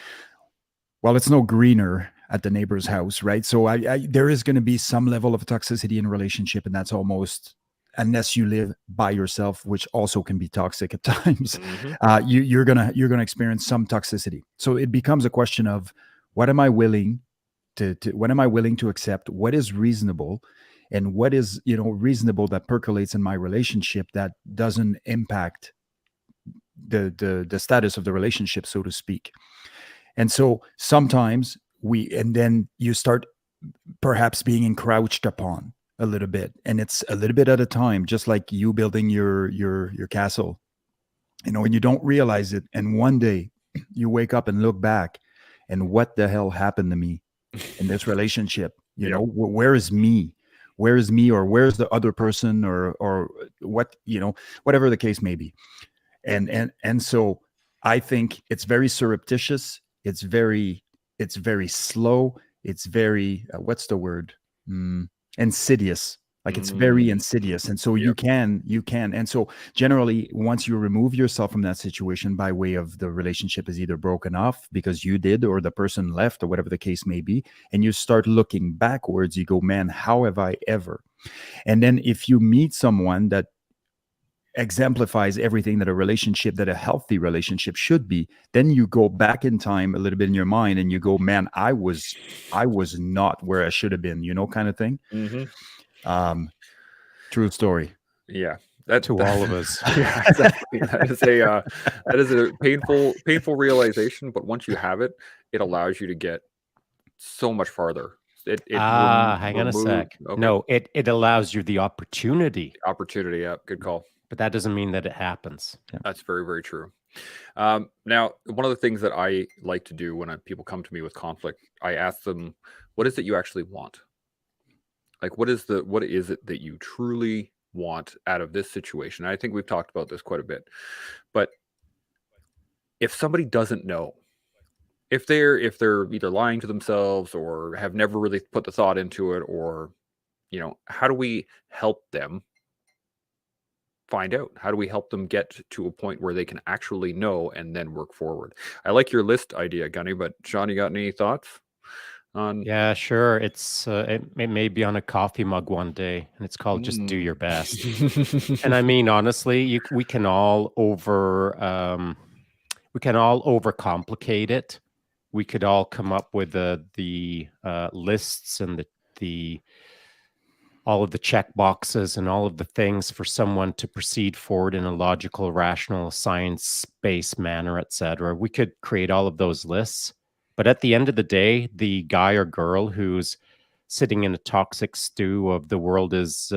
well, it's no greener at the neighbor's house, right? So there is going to be some level of toxicity in a relationship, and that's almost, unless you live by yourself, which also can be toxic at times, you're gonna experience some toxicity. So it becomes a question of, what am I willing to accept? What is reasonable, and what is reasonable that percolates in my relationship that doesn't impact the status of the relationship, so to speak. And so sometimes then you start perhaps being encroached upon a little bit, and it's a little bit at a time, just like you building your castle, and you don't realize it, and one day you wake up and look back, and what the hell happened to me in this relationship? Where is me? Or where's the other person, or what, whatever the case may be. And so I think it's very surreptitious. It's very slow. It's very, what's the word? Insidious. Like, it's very insidious. And so you can. And so generally, once you remove yourself from that situation by way of the relationship is either broken off because you did, or the person left, or whatever the case may be, and you start looking backwards, you go, man, how have I ever? And then if you meet someone that exemplifies everything that a healthy relationship should be, then you go back in time a little bit in your mind, and you go, man, I was not where I should have been, kind of thing. True story. Yeah. To all of us. Yeah, exactly. That is a painful realization, but once you have it, it allows you to get so much farther. Hang on a sec. Okay. No, it allows you the opportunity. Opportunity, yeah, good call. but that doesn't mean that it happens. That's very, very true. Now, one of the things that I like to do when people come to me with conflict, I ask them, what is it you actually want? Like, what is it that you truly want out of this situation? I think we've talked about this quite a bit, but if somebody doesn't know, if they're either lying to themselves or have never really put the thought into it, or, how do we help them find out? How do we help them get to a point where they can actually know and then work forward? I like your list idea, Gunny, but Shaun, you got any thoughts on? Yeah, sure. It may be on a coffee mug one day, and it's called "Just Do Your Best." And I mean, honestly, we can all overcomplicate it. We could all come up with the lists and the all of the check boxes and all of the things for someone to proceed forward in a logical, rational, science-based manner, etc. We could create all of those lists. But at the end of the day, the guy or girl who's sitting in a toxic stew of the world is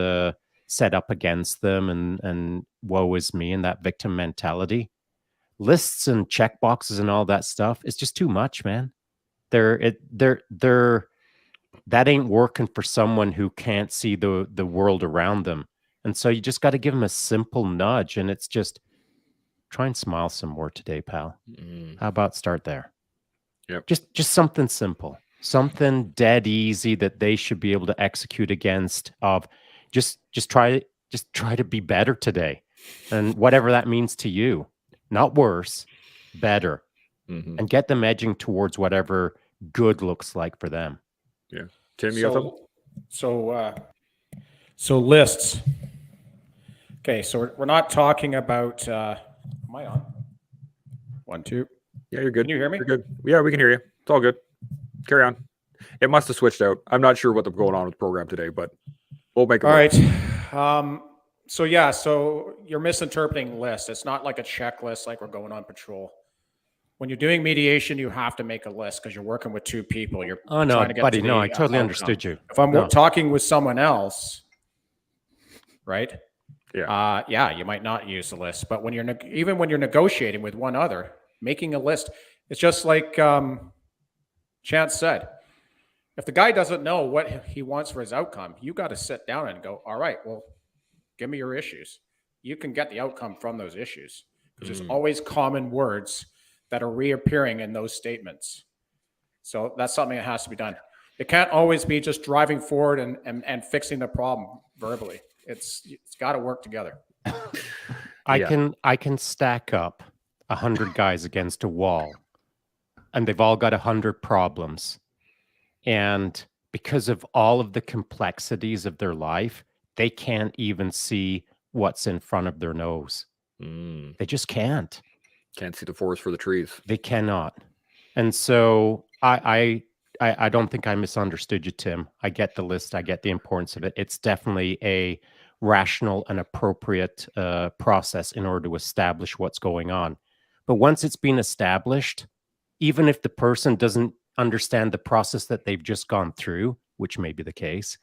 set up against them and woe is me, and that victim mentality, lists and check boxes and all that stuff is just too much, man. That ain't working for someone who can't see the world around them. And so you just got to give them a simple nudge, and it's just try and smile some more today, pal. How about start there? Yep. Just something simple, something dead easy that they should be able to execute against. Of just try to be better today, and whatever that means to you, not worse, better, and get them edging towards whatever good looks like for them. Yeah. Tim, you got something? So lists. Okay, so we're not talking about am I on? 1, 2. Yeah, you're good. Can you hear me? You're good. Yeah, we can hear you. It's all good. Carry on. It must have switched out. I'm not sure what's going on with the program today, but we'll make it All work. right. So you're misinterpreting lists. It's not like a checklist like we're going on patrol. When you're doing mediation, you have to make a list because you're working with two people. You're trying to get buddy, to no, the I totally outcome. understood you. If I'm talking with someone else, right? Yeah. You might not use the list. But when you're even when you're negotiating with one other, making a list, it's just like Chance said. If the guy doesn't know what he wants for his outcome, you got to sit down and go, all right, well, give me your issues. You can get the outcome from those issues because there's always common words that are reappearing in those statements. So that's something that has to be done. It can't always be just driving forward and fixing the problem verbally. It's got to work together. I can stack up 100 guys against a wall, and they've all got 100 problems. And because of all of the complexities of their life, they can't even see what's in front of their nose. They just can't. Can't see the forest for the trees. They cannot. And so I don't think I misunderstood you, Tim. I get the list. I get the importance of it. It's definitely a rational and appropriate process in order to establish what's going on. But once it's been established, even if the person doesn't understand the process that they've just gone through, which may be the case,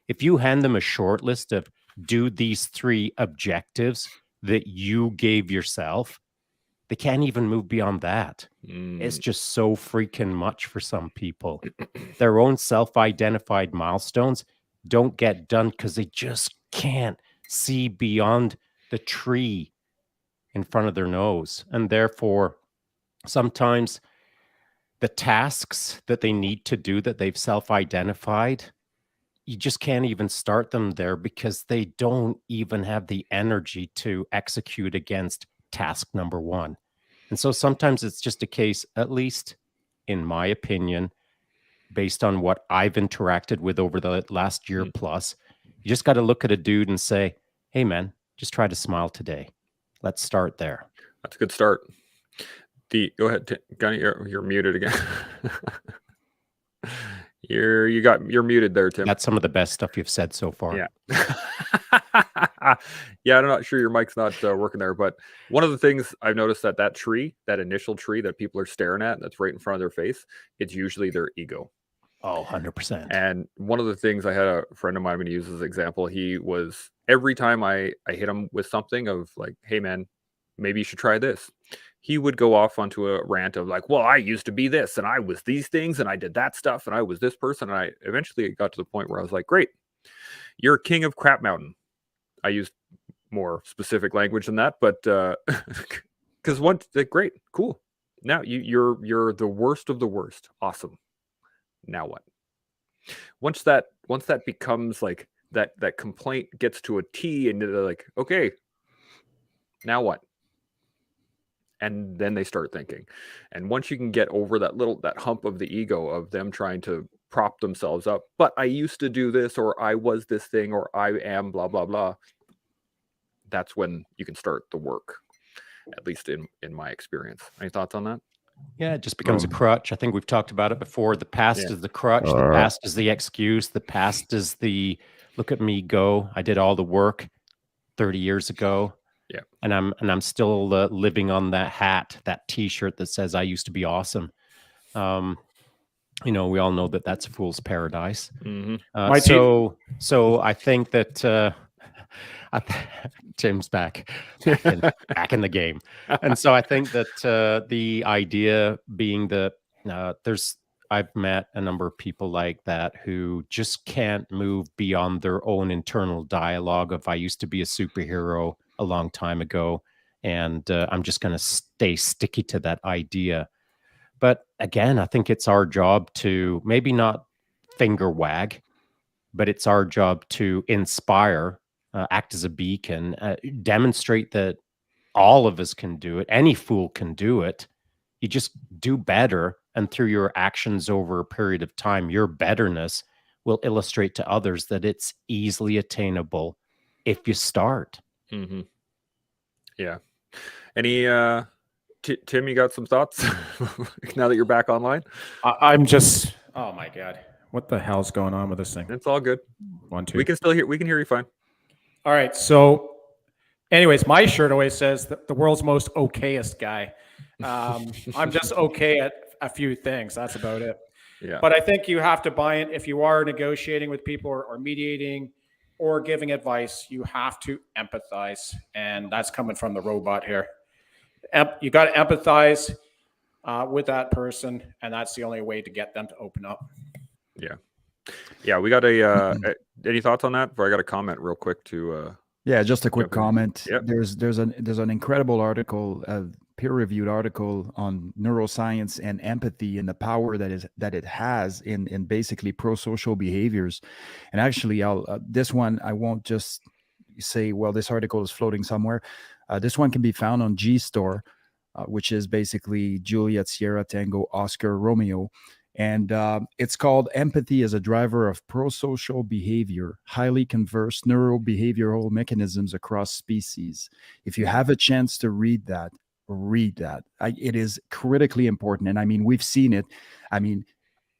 if you hand them a short list of do these 3 objectives that you gave yourself, they can't even move beyond that. It's just so freaking much for some people. Their own self-identified milestones don't get done because they just can't see beyond the tree in front of their nose. And therefore, sometimes the tasks that they need to do that they've self-identified, you just can't even start them there because they don't even have the energy to execute against task number 1. And so sometimes it's just a case, at least in my opinion, based on what I've interacted with over the last year plus, you just got to look at a dude and say, hey, man, just try to smile today. Let's start there. That's a good start. Go ahead, Gunny, you're muted again. You're muted there, Tim. That's some of the best stuff you've said so far. Yeah. Yeah, I'm not sure your mic's not working there, but one of the things I've noticed that tree, that initial tree that people are staring at, that's right in front of their face, it's usually their ego. Oh, 100%. And one of the things I had a friend of mine, I'm going to use as an example, he was every time I hit him with something of like, hey man, maybe you should try this, he would go off onto a rant of like, well, I used to be this and I was these things and I did that stuff and I was this person. And I eventually got to the point where I was like, great, you're king of Crap Mountain. I used more specific language than that, but because once, like, great, cool. Now you're the worst of the worst. Awesome. Now what? Once that becomes like that complaint gets to a T, and they're like, okay, now what? And then they start thinking. And once you can get over that hump of the ego of them trying to prop themselves up, but I used to do this, or I was this thing, or I am blah blah blah, that's when you can start the work, at least in my experience. Any thoughts on that? Yeah, it just becomes a crutch. I think we've talked about it before. The past is the crutch. The past is the excuse. The past is the look at me go. I did all the work 30 years ago. Yeah. And I'm still living on that hat, that T-shirt that says I used to be awesome. We all know that that's a fool's paradise. Mm-hmm. So I think that Tim's back in the game. And so I think that the idea being that I've met a number of people like that who just can't move beyond their own internal dialogue of I used to be a superhero a long time ago, and I'm just going to stay sticky to that idea. But again, I think it's our job to maybe not finger wag, but it's our job to inspire, act as a beacon, demonstrate that all of us can do it. Any fool can do it. You just do better. And through your actions over a period of time, your betterness will illustrate to others that it's easily attainable if you start. Mm-hmm. Yeah. Any, Tim, you got some thoughts now that you're back online? I'm just, oh my God. What the hell's going on with this thing? It's all good. 1, 2. We can hear you fine. All right. So anyways, my shirt always says the world's most okayest guy. I'm just okay at a few things. That's about it. Yeah. But I think you have to buy it. If you are negotiating with people or mediating or giving advice, you have to empathize. And that's coming from the robot here. You got to empathize with that person. And that's the only way to get them to open up. Yeah. Yeah. We got any thoughts on that? Before I got a comment real quick to, yeah, just a quick comment. Yep. There's an incredible article, a peer-reviewed article on neuroscience and empathy and the power that it has in basically prosocial behaviors. And actually, this one I won't just say, well, this article is floating somewhere. This one can be found on GStore, which is basically Juliet Sierra Tango Oscar Romeo. And it's called Empathy as a Driver of Prosocial Behavior, Highly Converse Neurobehavioral Mechanisms Across Species. If you have a chance to read that, it is critically important. And I mean, we've seen it. I mean,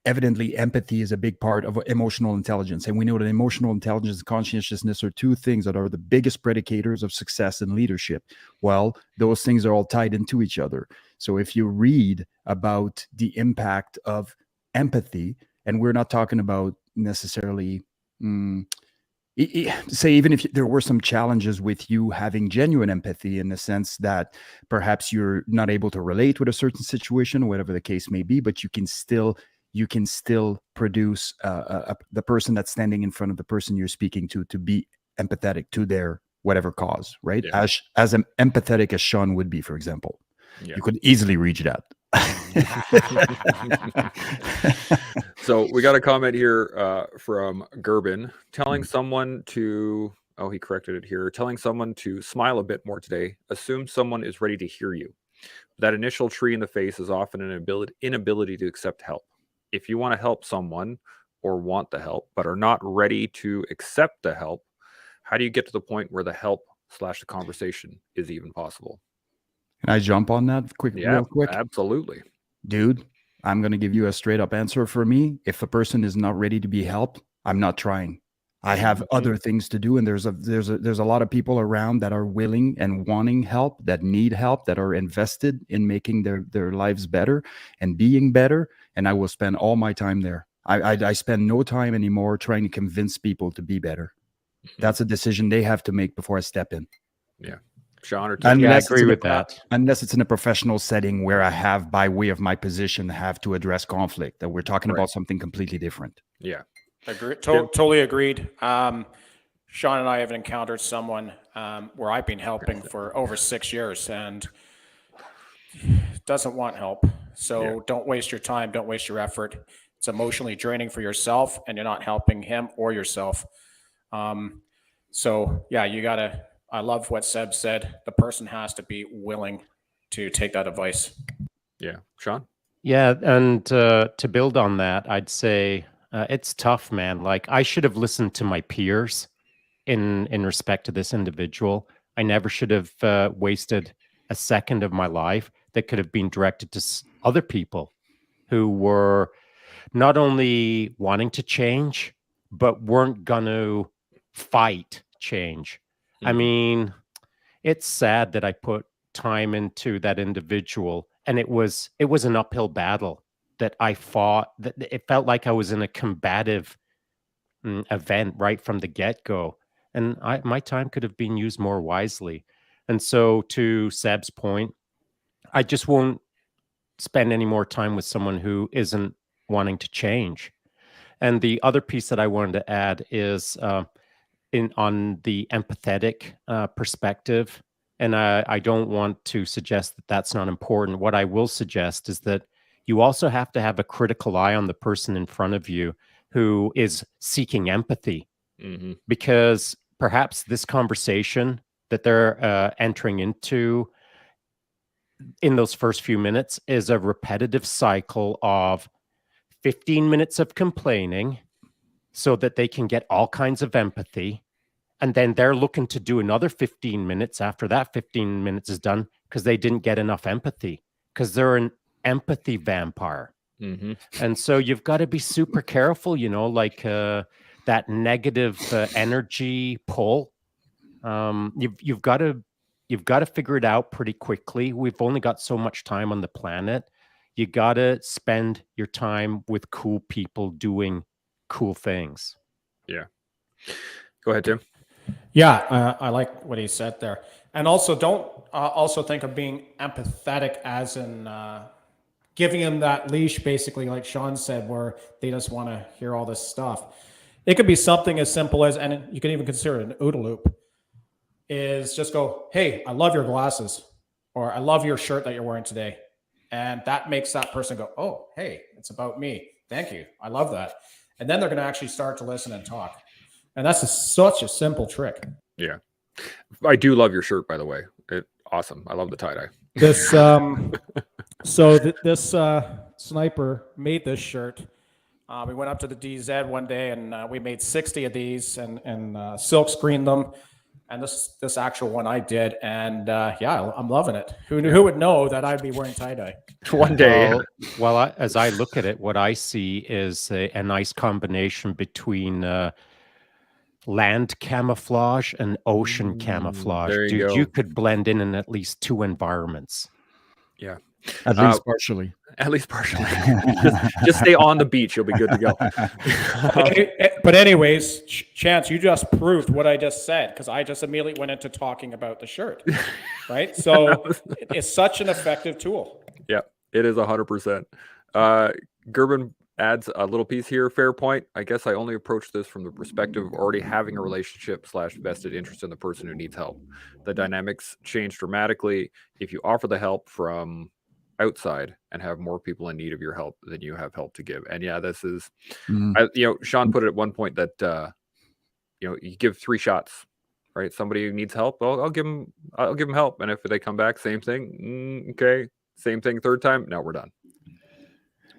evidently, empathy is a big part of emotional intelligence. And we know that emotional intelligence and conscientiousness are two things that are the biggest predicators of success in leadership. Well, those things are all tied into each other. So if you read about the impact of empathy, and we're not talking about necessarily, say, even if there were some challenges with you having genuine empathy in the sense that perhaps you're not able to relate with a certain situation, whatever the case may be, but you can still produce the person that's standing in front of the person you're speaking to be empathetic to their whatever cause, right? Yeah. As empathetic as Shaun would be, for example. Yeah. You could easily reach that. So we got a comment here from Gerben telling someone to, he corrected it here, telling someone to smile a bit more today. Assume someone is ready to hear you. That initial tree in the face is often an inability to accept help. If you want to help someone or want the help, but are not ready to accept the help, how do you get to the point where the help / the conversation is even possible? Can I jump on that real quick? Absolutely. Dude, I'm going to give you a straight up answer for me. If a person is not ready to be helped, I'm not trying. I have other things to do. And there's a lot of people around that are willing and wanting help, that need help, that are invested in making their lives better and being better. And I will spend all my time there. I spend no time anymore trying to convince people to be better. That's a decision they have to make before I step in. Yeah. Sean or Tim? Yeah, I Unless it's agree in a with that. Unless it's in a professional setting where I have, by way of my position, have to address conflict, that we're talking Right. about something completely different. Yeah. Agree, totally agreed. Sean and I have encountered someone where I've been helping for over 6 years and doesn't want help. So don't waste your time. Don't waste your effort. It's emotionally draining for yourself, and you're not helping him or yourself. So yeah, you gotta. I love what Seb said. The person has to be willing to take that advice. Yeah. Sean? Yeah, and to build on that, I'd say it's tough, man. Like I should have listened to my peers in respect to this individual. I never should have wasted a second of my life that could have been directed to other people who were not only wanting to change, but weren't going to fight change. I Mhm. mean, it's sad that I put time into that individual, and it was an uphill battle that I fought. That it felt like I was in a combative event right from the get-go, and my time could have been used more wisely. And so, to Seb's point, I just won't spend any more time with someone who isn't wanting to change. And the other piece that I wanted to add is on the empathetic perspective. And I don't want to suggest that that's not important. What I will suggest is that you also have to have a critical eye on the person in front of you who is seeking empathy, Mhm. because perhaps this conversation that they're entering into in those first few minutes is a repetitive cycle of 15 minutes of complaining so that they can get all kinds of empathy. And then they're looking to do another 15 minutes after that 15 minutes is done because they didn't get enough empathy, because they're an empathy vampire. Mhm. And so you've got to be super careful, like that negative energy pull. You've got to figure it out pretty quickly. We've only got so much time on the planet. You got to spend your time with cool people doing cool things. Yeah. Go ahead, Tim. Yeah, I like what he said there. And also, don't also think of being empathetic as in giving them that leash, basically, like Sean said, where they just want to hear all this stuff. It could be something as simple as, and you can even consider it an OODA loop, is just go, hey, I love your glasses, or I love your shirt that you're wearing today. And that makes that person go, oh, hey, it's about me. Thank you. I love that. And then they're going to actually start to listen and talk. And that's such a simple trick. Yeah. I do love your shirt, by the way. Awesome. I love the tie-dye. This this sniper made this shirt. We went up to the DZ one day and we made 60 of these and silk screened them. And this actual one I did, and yeah, I'm loving it. Who would know that I'd be wearing tie-dye One day. Well, as I look at it, what I see is a nice combination between land camouflage and ocean camouflage. There you Dude, go. you could blend in at least 2 environments. Yeah. At least partially. At least partially. just stay on the beach. You'll be good to go. But anyways, Chance, you just proved what I just said, because I just immediately went into talking about the shirt, right? So it's such an effective tool. Yeah, it is 100%. Gerben adds a little piece here. Fair point. I guess I only approach this from the perspective of already having a relationship / vested interest in the person who needs help. The dynamics change dramatically if you offer the help from outside and have more people in need of your help than you have help to give. And yeah, this is, Sean put it at one point that, you give 3 shots, right? Somebody who needs help, I'll give them help. And if they come back, same thing. Okay. Same thing. 3rd time. No, we're done.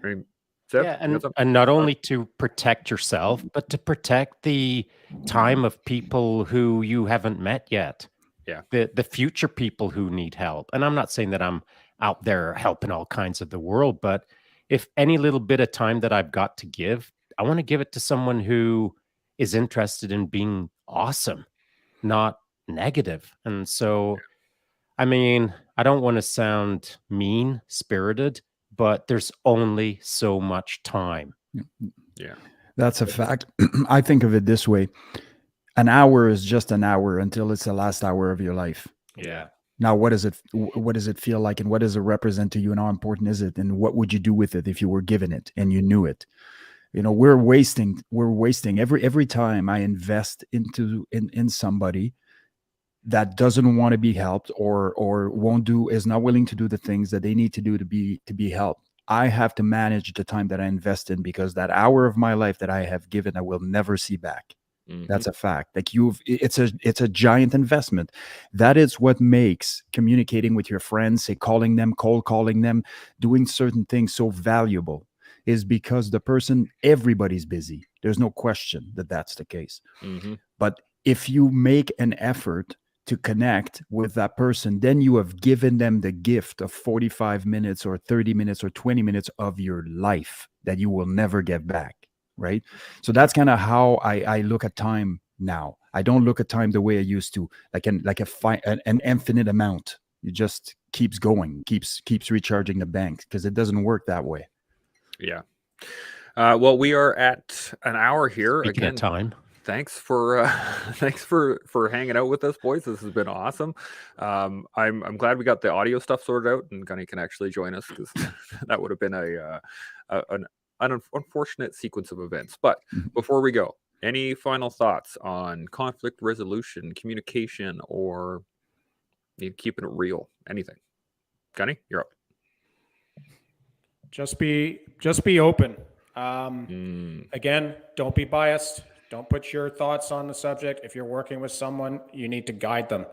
I mean, Seb, yeah, and not only to protect yourself, but to protect the time of people who you haven't met yet. Yeah. The future people who need help. And I'm not saying that I'm out there helping all kinds of the world, but if any little bit of time that I've got to give, I want to give it to someone who is interested in being awesome, not negative. And so, I mean, I don't want to sound mean-spirited, but there's only so much time. Yeah. That's a fact. I think of it this way. An hour is just an hour until it's the last hour of your life. Yeah. Now, what does it feel like, and what does it represent to you, and how important is it, and what would you do with it if you were given it and you knew it? You know, we're wasting every time I invest in somebody that doesn't want to be helped, or is not willing to do the things that they need to do to be helped. I have to manage the time that I invest in, because that hour of my life that I have given, I will never see back. That's a fact. Like, it's a giant investment. That is what makes communicating with your friends, say calling them, cold calling them, doing certain things so valuable, is because everybody's busy. There's no question that that's the case. But if you make an effort to connect with that person, then you have given them the gift of 45 minutes or 30 minutes or 20 minutes of your life that you will never get back. Right. So that's kind of how I look at time now. I don't look at time the way I used to, like an infinite amount. It just keeps going, keeps recharging the bank, because it doesn't work that way. Yeah. Well, we are at an hour here. Speaking Again, of time. Thanks for hanging out with us, boys. This has been awesome. I'm glad we got the audio stuff sorted out, and Gunny can actually join us, because that would have been an unfortunate sequence of events. But before we go, any final thoughts on conflict resolution, communication, or keeping it real? Anything? Gunny, you're up. Just be open. Again, don't be biased. Don't put your thoughts on the subject. If you're working with someone, you need to guide them.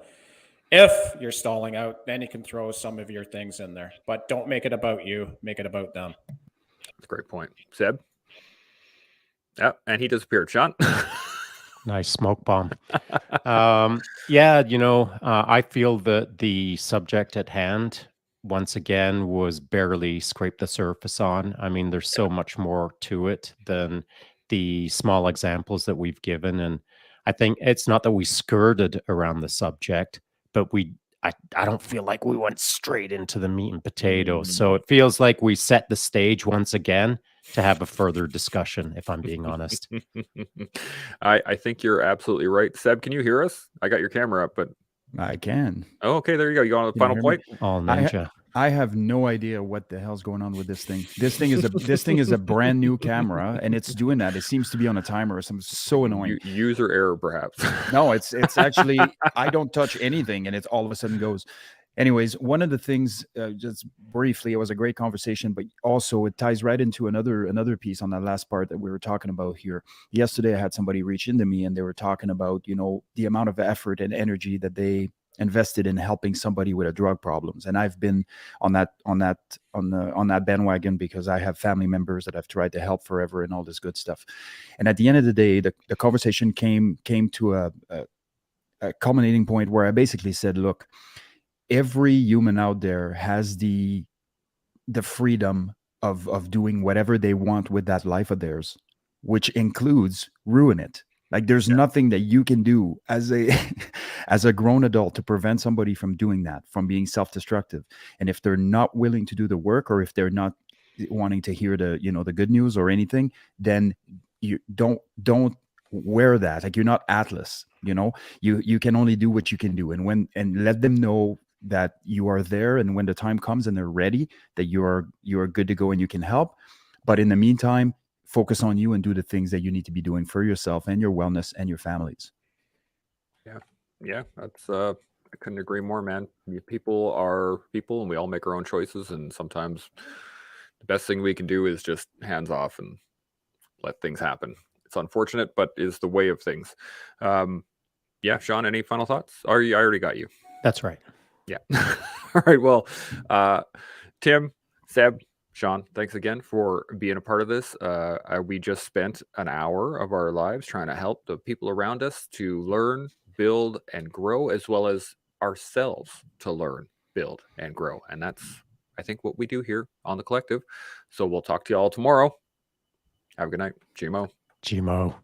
If you're stalling out, then you can throw some of your things in there, but don't make it about you. Make it about them. That's a great point. Seb? Yeah, and he disappeared. Shaun? Nice smoke bomb. Yeah, I feel that the subject at hand, once again, was barely scraped the surface on. I mean, there's so much more to it than the small examples that we've given. And I think it's not that we skirted around the subject, but I don't feel like we went straight into the meat and potatoes. So it feels like we set the stage once again to have a further discussion, if I'm being honest. I think you're absolutely right. Seb, can you hear us? I got your camera up, but I can. Oh, okay, there you go. You on the final point? All ninja. I have no idea what the hell's going on with this thing. This thing is a brand new camera, and it's doing that. It seems to be on a timer or something. So annoying. User error, perhaps. No, it's actually, I don't touch anything, and it's all of a sudden goes. Anyways, one of the things, just briefly, it was a great conversation, but also it ties right into another piece on that last part that we were talking about here. Yesterday, I had somebody reach into me, and they were talking about, the amount of effort and energy that they invested in helping somebody with a drug problems. And I've been on that bandwagon, because I have family members that I've tried to help forever and all this good stuff. And at the end of the day, the conversation came to a culminating point where I basically said, look, every human out there has the freedom of doing whatever they want with that life of theirs, which includes ruin it. Like, there's nothing that you can do as a grown adult to prevent somebody from doing that, from being self-destructive. And if they're not willing to do the work, or if they're not wanting to hear the good news or anything, then you don't wear that. Like, you're not Atlas. You can only do what you can do, and let them know that you are there, and when the time comes and they're ready, that you are good to go and you can help. But in the meantime, focus on you and do the things that you need to be doing for yourself and your wellness and your families. Yeah, that's I couldn't agree more, man. People are people, and we all make our own choices, and sometimes the best thing we can do is just hands off and let things happen. It's unfortunate, but is the way of things. Yeah, Shaun, any final thoughts? I already got you. That's right. Yeah. All right. Well, Tim, Seb, Shaun, thanks again for being a part of this. We just spent an hour of our lives trying to help the people around us to learn, build, and grow, as well as ourselves to learn, build, and grow. And that's, I think, what we do here on The Collective. So we'll talk to you all tomorrow. Have a good night. GMO. GMO.